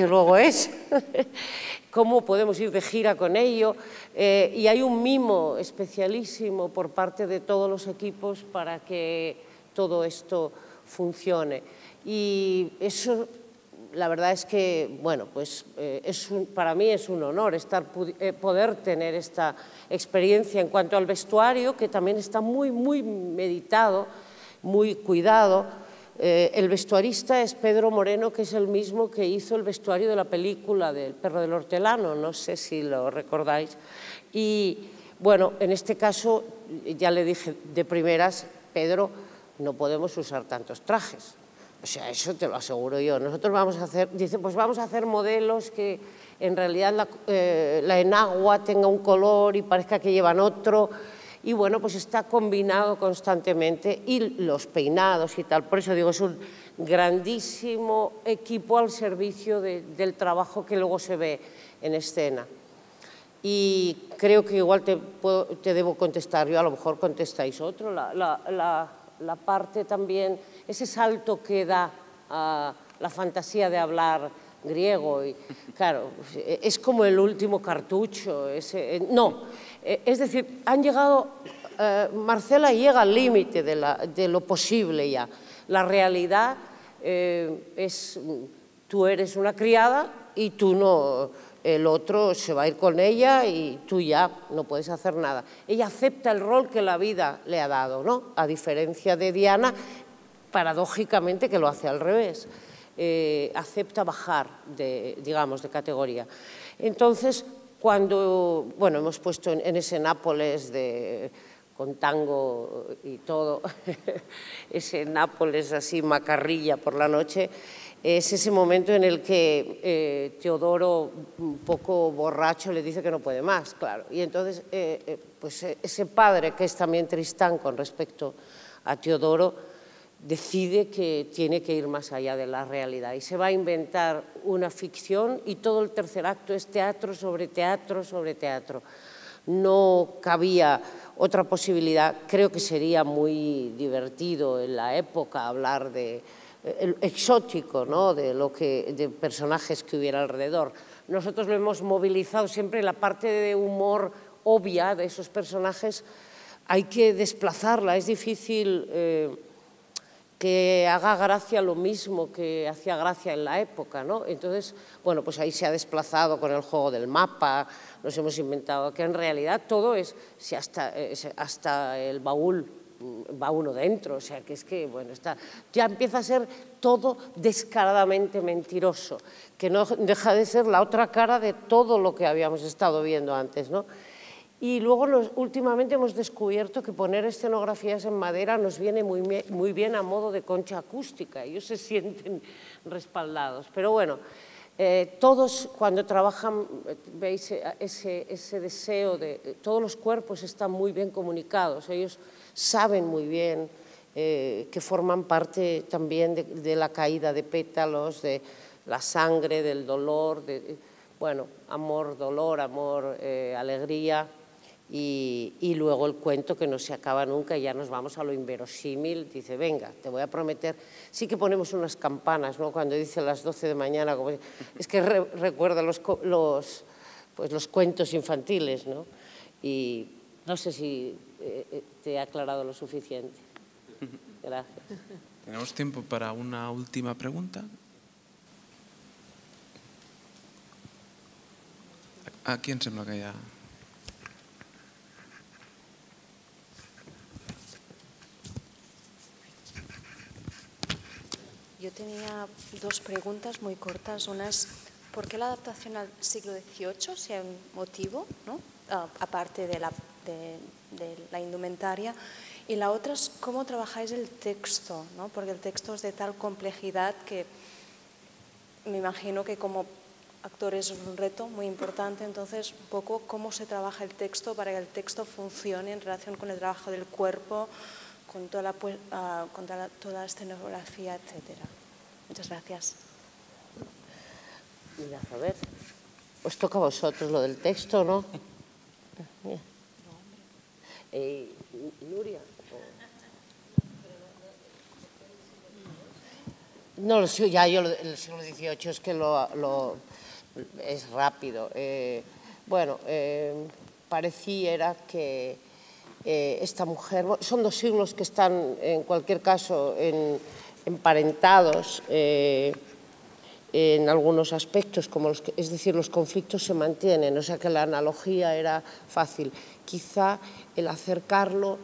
luego es, cómo podemos ir de gira con ello, y hay un mimo especialísimo por parte de todos los equipos para que todo esto funcione. Y eso, la verdad es que, bueno, pues para mí es un honor poder tener esta experiencia en cuanto al vestuario, que también está muy, muy meditado, muy cuidado. El vestuarista es Pedro Moreno, que es el mismo que hizo el vestuario de la película del Perro del Hortelano, no sé si lo recordáis. Y, bueno, en este caso, ya le dije de primeras, Pedro, no podemos usar tantos trajes. O sea, eso te lo aseguro yo. Nosotros vamos a hacer, dice, pues vamos a hacer modelos que en realidad la enagua tenga un color y parezca que llevan otro. Y bueno, pues está combinado constantemente, y los peinados y tal. Por eso digo, es un grandísimo equipo al servicio del trabajo que luego se ve en escena. Y creo que igual te debo contestar yo, a lo mejor contestáis otro. La parte también, ese salto que da a la fantasía de hablar griego, y claro, es como el último cartucho. No, es decir, han llegado Marcela llega al límite de lo posible ya. La realidad es, tú eres una criada y tú no, el otro se va a ir con ella y tú ya no puedes hacer nada. Ella acepta el rol que la vida le ha dado, ¿no? A diferencia de Diana, paradójicamente, que lo hace al revés. Acepta bajar digamos, de categoría. Entonces, cuando, bueno, hemos puesto en ese Nápoles con tango y todo, ese Nápoles así macarrilla por la noche, es ese momento en el que Teodoro, un poco borracho, le dice que no puede más, claro. Y entonces, pues ese padre, que es también Tristán con respecto a Teodoro, decide que tiene que ir más allá de la realidad y se va a inventar una ficción y todo el tercer acto es teatro sobre teatro sobre teatro. No cabía otra posibilidad. Creo que sería muy divertido en la época hablar de exótico, ¿no? de personajes que hubiera alrededor. Nosotros lo hemos movilizado siempre en la parte de humor obvia de esos personajes. Hay que desplazarla, es difícil que haga gracia lo mismo que hacía gracia en la época, ¿no? Entonces, bueno, pues ahí se ha desplazado con el juego del mapa, nos hemos inventado que en realidad todo es, si hasta el baúl va uno dentro, o sea, que es que, bueno, ya empieza a ser todo descaradamente mentiroso, que no deja de ser la otra cara de todo lo que habíamos estado viendo antes, ¿no? Y luego últimamente hemos descubierto que poner escenografías en madera nos viene muy bien a modo de concha acústica, ellos se sienten respaldados. Pero bueno, todos cuando trabajan, veis ese deseo todos los cuerpos están muy bien comunicados, ellos saben muy bien que forman parte también de la caída de pétalos, de la sangre, del dolor, bueno, amor, dolor, amor, alegría. Y luego el cuento que no se acaba nunca y ya nos vamos a lo inverosímil, dice, venga, te voy a prometer, sí que ponemos unas campanas, ¿no? Cuando dice las 12 de mañana, es que recuerda los cuentos infantiles, ¿no? Y no sé si te he aclarado lo suficiente. Gracias.
¿Tenemos tiempo para una última pregunta? ¿A quién sembla que ya...?
Yo tenía dos preguntas muy cortas. Una es, ¿por qué la adaptación al siglo XVIII, si hay un motivo, ¿no? Aparte de la indumentaria? Y la otra es, ¿cómo trabajáis el texto, ¿no? Porque el texto es de tal complejidad que me imagino que como actores es un reto muy importante. Entonces, un poco, ¿cómo se trabaja el texto para que el texto funcione en relación con el trabajo del cuerpo, con toda la escenografía, etcétera? Muchas gracias.
Mirad, a ver, os toca a vosotros lo del texto, ¿no? Nuria. No, ya yo el siglo XVIII es que es rápido. Bueno, pareciera que esta mujer, son dos siglos que están en cualquier caso emparentados en algunos aspectos, como es decir, los conflictos se mantienen, o sea que la analogía era fácil. Quizá el acercarlo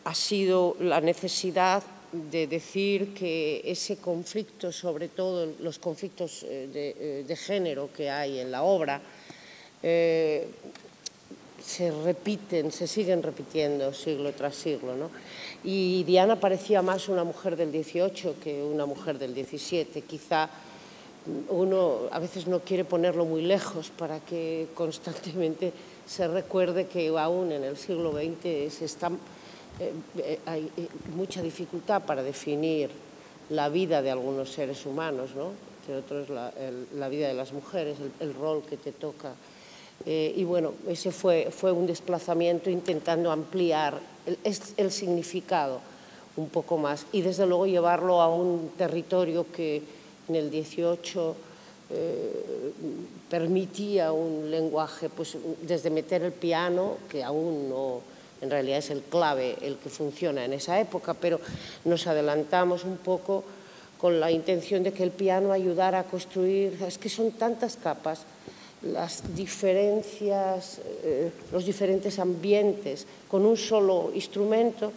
ha sido la necesidad de decir que ese conflicto, sobre todo los conflictos de género que hay en la obra, se siguen repitiendo siglo tras siglo, ¿no? Y Diana parecía más una mujer del XVIII que una mujer del XVII. Quizá uno a veces no quiere ponerlo muy lejos para que constantemente se recuerde que aún en el siglo XX hay mucha dificultad para definir la vida de algunos seres humanos, ¿no? Entre otros la vida de las mujeres, el rol que te toca. Y bueno, ese fue un desplazamiento intentando ampliar el significado un poco más y desde luego llevarlo a un territorio que en el XVIII permitía un lenguaje, pues desde meter el piano, que aún en realidad es el clave el que funciona en esa época, pero nos adelantamos un poco con la intención de que el piano ayudara a construir, es que son tantas capas, las diferencias, los diferentes ambientes, con un solo instrumento,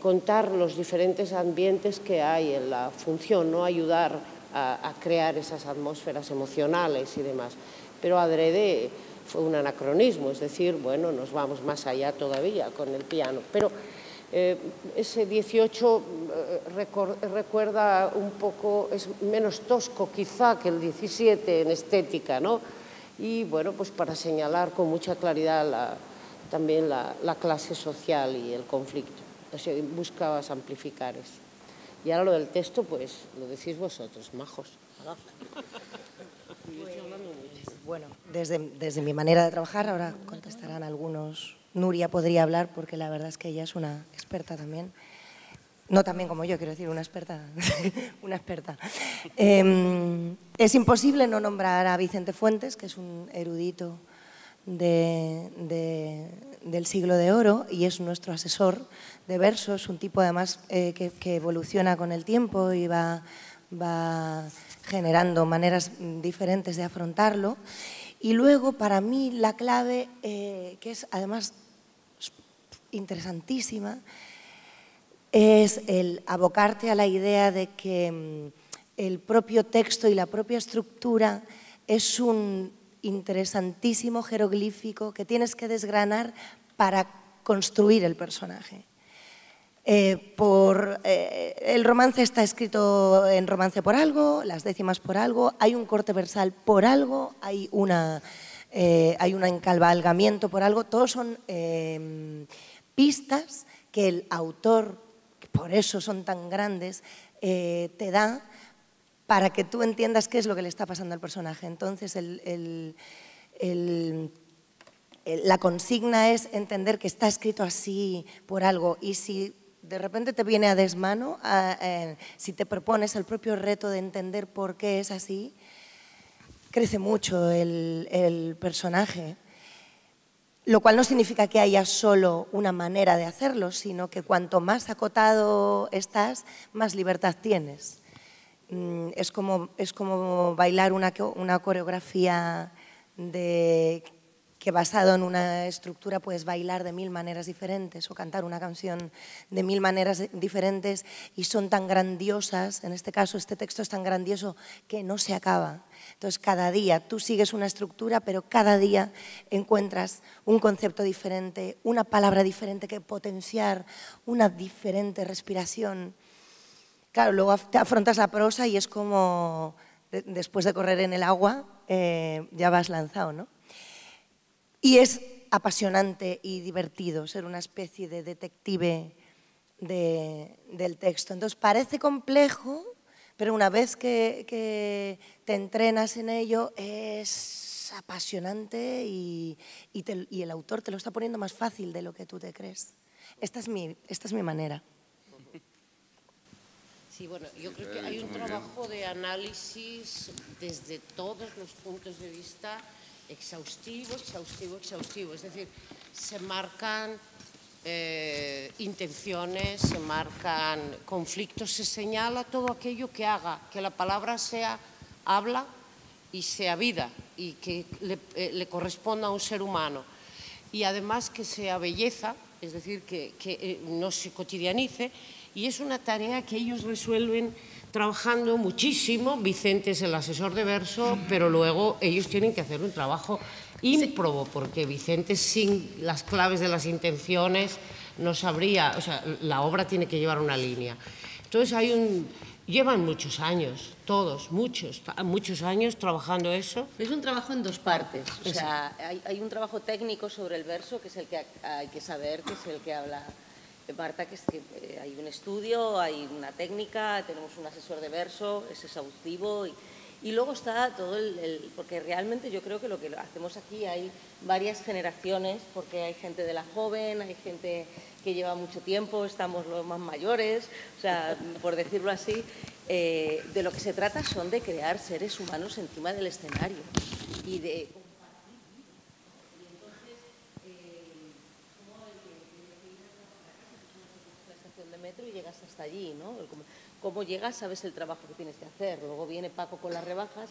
contar los diferentes ambientes que hay en la función, ¿no? Ayudar a crear esas atmósferas emocionales y demás. Pero adrede fue un anacronismo, es decir, bueno, nos vamos más allá todavía con el piano. Pero ese 18 recuerda un poco, es menos tosco quizá que el 17 en estética, ¿no? Y bueno, pues para señalar con mucha claridad también la clase social y el conflicto. O sea, buscabas amplificar eso. Y ahora lo del texto, pues lo decís vosotros, majos.
Bueno, desde mi manera de trabajar, ahora contestarán algunos. Nuria podría hablar porque la verdad es que ella es una experta también. No también como yo, quiero decir, una experta. Una experta. Es imposible no nombrar a Vicente Fuentes, que es un erudito del siglo de oro y es nuestro asesor de versos, un tipo además que evoluciona con el tiempo y va generando maneras diferentes de afrontarlo. Y luego, para mí, la clave, que es además interesantísima, es el abocarte a la idea de que el propio texto y la propia estructura es un interesantísimo jeroglífico que tienes que desgranar para construir el personaje. El romance está escrito en romance por algo, las décimas por algo, hay un corte versal por algo, hay un encabalgamiento por algo, todos son pistas que el autor, que por eso son tan grandes, te da para que tú entiendas qué es lo que le está pasando al personaje. Entonces, la consigna es entender que está escrito así por algo y si de repente te viene a desmano, si te propones el propio reto de entender por qué es así, crece mucho el personaje. Lo cual no significa que haya solo una manera de hacerlo, sino que cuanto más acotado estás, más libertad tienes. Es como bailar una coreografía que basado en una estructura puedes bailar de 1000 maneras diferentes o cantar una canción de 1000 maneras diferentes y son tan grandiosas, en este caso este texto es tan grandioso que no se acaba. Entonces cada día tú sigues una estructura, pero cada día encuentras un concepto diferente, una palabra diferente que potenciar, una diferente respiración. Claro, luego te afrontas la prosa y es como después de correr en el agua ya vas lanzado, ¿no? Y es apasionante y divertido ser una especie de detective del texto. Entonces parece complejo, pero una vez que te entrenas en ello es apasionante y el autor te lo está poniendo más fácil de lo que tú te crees. Esta es mi manera.
Sí, bueno, yo creo que hay un trabajo de análisis desde todos los puntos de vista exhaustivo. Es decir, se marcan intenciones, se marcan conflictos, se señala todo aquello que haga que la palabra sea habla y sea vida y que le corresponda a un ser humano. Y además que sea belleza, es decir, que no se cotidianice. Y es una tarea que ellos resuelven trabajando muchísimo. Vicente es el asesor de verso, pero luego ellos tienen que hacer un trabajo ímprobo, porque Vicente sin las claves de las intenciones no sabría, o sea, la obra tiene que llevar una línea. Entonces llevan muchos años, todos, muchos años trabajando eso.
Es un trabajo en dos partes, o sea, hay un trabajo técnico sobre el verso, que es el que hay que saber, que es el que habla Marta, que es que hay un estudio, hay una técnica, tenemos un asesor de verso, es exhaustivo y luego está todo porque realmente yo creo que lo que hacemos aquí hay varias generaciones, porque hay gente de la joven, hay gente que lleva mucho tiempo, estamos los más mayores, o sea, por decirlo así, de lo que se trata son de crear seres humanos encima del escenario y de compartir. Y entonces, como el que estación de metro y llegas hasta allí, ¿no? Cómo llegas, sabes el trabajo que tienes que hacer. Luego viene Paco con las rebajas,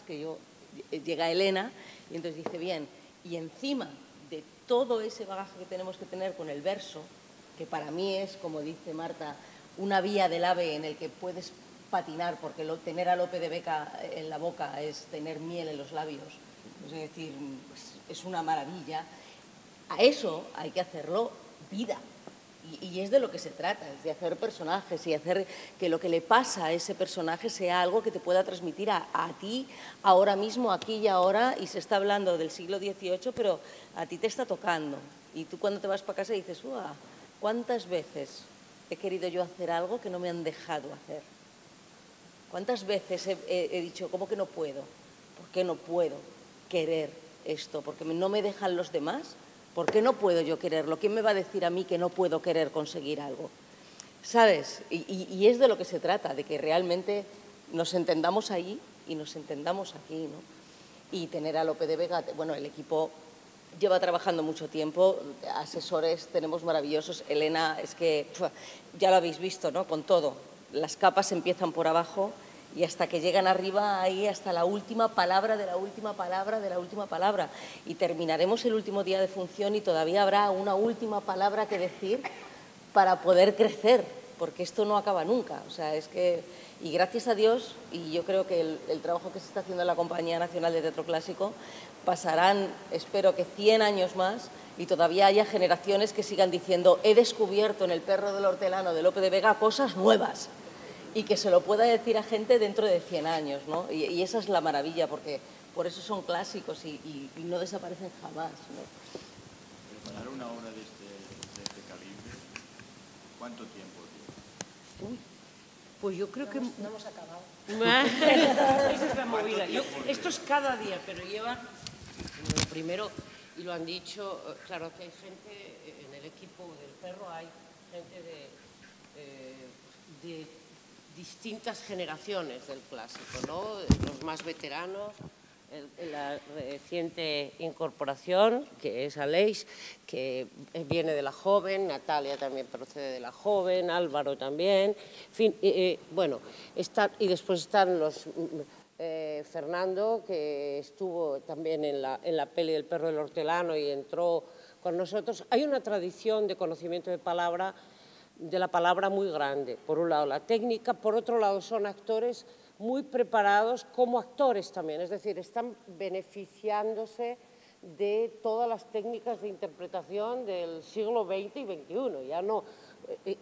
llega Elena y entonces dice, bien, y encima de todo ese bagaje que tenemos que tener con el verso, que para mí es, como dice Marta, una vía del ave en el que puedes patinar, porque tener a Lope de Vega en la boca es tener miel en los labios, es decir, es una maravilla. A eso hay que hacerlo vida. Y es de lo que se trata, es de hacer personajes y hacer que lo que le pasa a ese personaje sea algo que te pueda transmitir a ti ahora mismo, aquí y ahora, y se está hablando del siglo XVIII, pero a ti te está tocando. Y tú cuando te vas para casa dices, ¡uah! ¿Cuántas veces he querido yo hacer algo que no me han dejado hacer? ¿Cuántas veces he dicho, ¿cómo que no puedo? ¿Por qué no puedo querer esto? ¿Porque no me dejan los demás? ¿Por qué no puedo yo quererlo? ¿Quién me va a decir a mí que no puedo querer conseguir algo? ¿Sabes? Y es de lo que se trata, de que realmente nos entendamos ahí y nos entendamos aquí, ¿no? Y tener a Lope de Vega, bueno, el equipo lleva trabajando mucho tiempo, asesores tenemos maravillosos. Elena, es que ya lo habéis visto, ¿no? Con todo, las capas empiezan por abajo y hasta que llegan arriba, ahí hasta la última palabra de la última palabra de la última palabra. Y terminaremos el último día de función y todavía habrá una última palabra que decir para poder crecer, porque esto no acaba nunca. O sea, es que, y gracias a Dios, y yo creo que el trabajo que se está haciendo en la Compañía Nacional de Teatro Clásico, pasarán, espero que 100 años más, y todavía haya generaciones que sigan diciendo, he descubierto en El perro del hortelano de Lope de Vega cosas nuevas, y que se lo pueda decir a gente dentro de 100 años, ¿no? Y esa es la maravilla, porque por eso son clásicos y no desaparecen jamás, ¿no?
Preparar una obra de este calibre, ¿cuánto tiempo tiene?
Uy, pues yo creo que...
No hemos acabado.
Esa es la movida. Esto es cada día, pero lleva... Lo primero, y lo han dicho, claro que hay gente en el equipo del perro, hay gente de distintas generaciones del clásico, ¿no? Los más veteranos, la reciente incorporación, que es Aleix, que viene de la joven, Natalia también procede de la joven, Álvaro también, en fin, bueno, y después están los... Fernando, que estuvo también en la peli del perro del hortelano y entró con nosotros. Hay una tradición de conocimiento de la palabra muy grande. Por un lado la técnica, por otro lado son actores muy preparados como actores también, es decir, están beneficiándose de todas las técnicas de interpretación del siglo XX y XXI, ya no,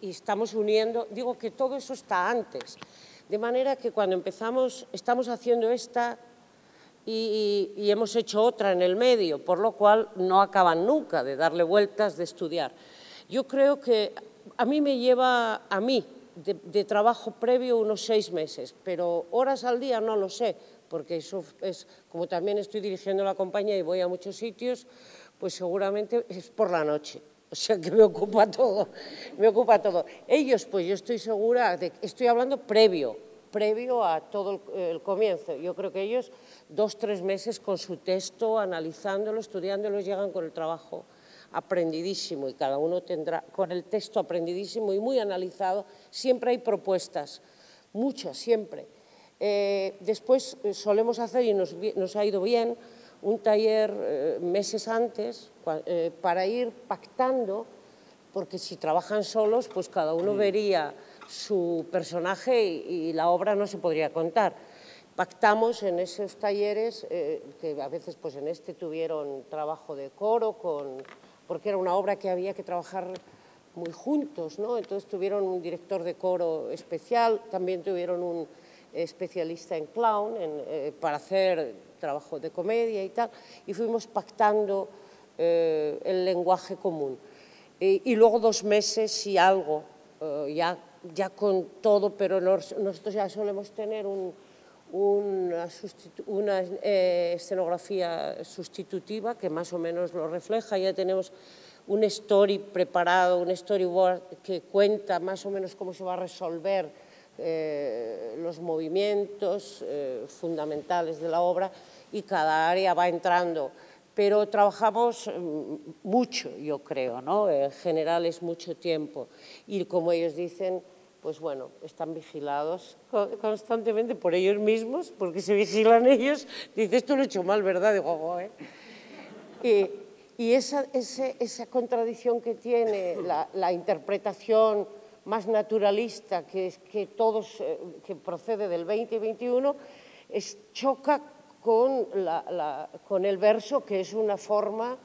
y estamos uniendo, digo que todo eso está antes. De manera que cuando empezamos, estamos haciendo esta y hemos hecho otra en el medio, por lo cual no acaban nunca de darle vueltas, de estudiar. Yo creo que a mí me lleva, de trabajo previo unos 6 meses, pero horas al día no lo sé, porque eso es, como también estoy dirigiendo la compañía y voy a muchos sitios, pues seguramente es por la noche. O sea que me ocupa todo, Ellos, pues yo estoy segura, estoy hablando previo a todo el comienzo. Yo creo que ellos 2 o 3 meses con su texto, analizándolo, estudiándolo, llegan con el trabajo aprendidísimo y cada uno tendrá con el texto aprendidísimo y muy analizado. Siempre hay propuestas, muchas, siempre. Después solemos hacer, y nos ha ido bien, un taller meses antes para ir pactando, porque si trabajan solos, pues cada uno vería su personaje y la obra no se podría contar. Pactamos en esos talleres, que a veces pues en este tuvieron trabajo de coro, porque era una obra que había que trabajar muy juntos, ¿no? Entonces tuvieron un director de coro especial, también tuvieron un especialista en clown para hacer trabajo de comedia y tal, y fuimos pactando el lenguaje común. Y luego 2 meses y algo, ya con todo, pero nosotros ya solemos tener una escenografía sustitutiva que más o menos lo refleja, ya tenemos un story preparado, un storyboard que cuenta más o menos cómo se va a resolver los movimientos fundamentales de la obra, y cada área va entrando pero trabajamos mucho, yo creo, ¿no? En general es mucho tiempo y como ellos dicen, pues bueno, están vigilados constantemente por ellos mismos, porque se vigilan ellos, dice, esto lo he hecho mal, ¿verdad? Digo, y esa contradicción que tiene la interpretación más naturalista, que procede del 20 y 21, choca con el verso, que es una forma,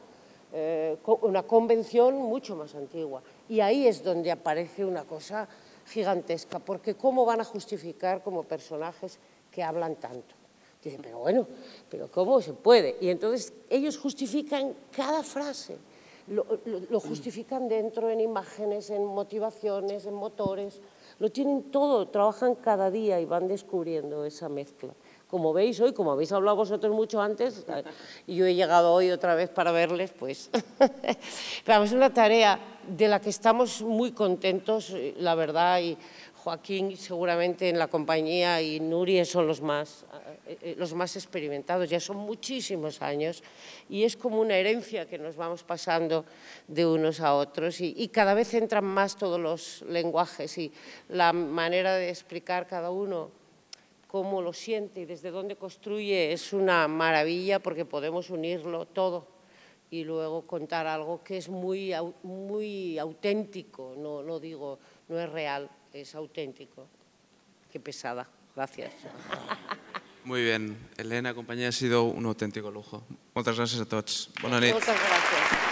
una convención mucho más antigua. Y ahí es donde aparece una cosa gigantesca, porque ¿cómo van a justificar como personajes que hablan tanto? Dicen, pero bueno, pero ¿cómo se puede? Y entonces ellos justifican cada frase, lo justifican dentro en imágenes, en motivaciones, en motores, lo tienen todo, trabajan cada día y van descubriendo esa mezcla. Como veis hoy, como habéis hablado vosotros mucho antes, y yo he llegado hoy otra vez para verles, pues pero es una tarea de la que estamos muy contentos, la verdad, y Joaquín seguramente en la compañía y Nuria son los más experimentados, ya son muchísimos años y es como una herencia que nos vamos pasando de unos a otros y cada vez entran más todos los lenguajes y la manera de explicar cada uno cómo lo siente y desde dónde construye es una maravilla porque podemos unirlo todo y luego contar algo que es muy auténtico, no es real, es auténtico. Qué pesada, gracias.
Muy bien, Elena, compañía, ha sido un auténtico lujo. Moltes gràcies a tots. Bona nit.
Moltes gràcies.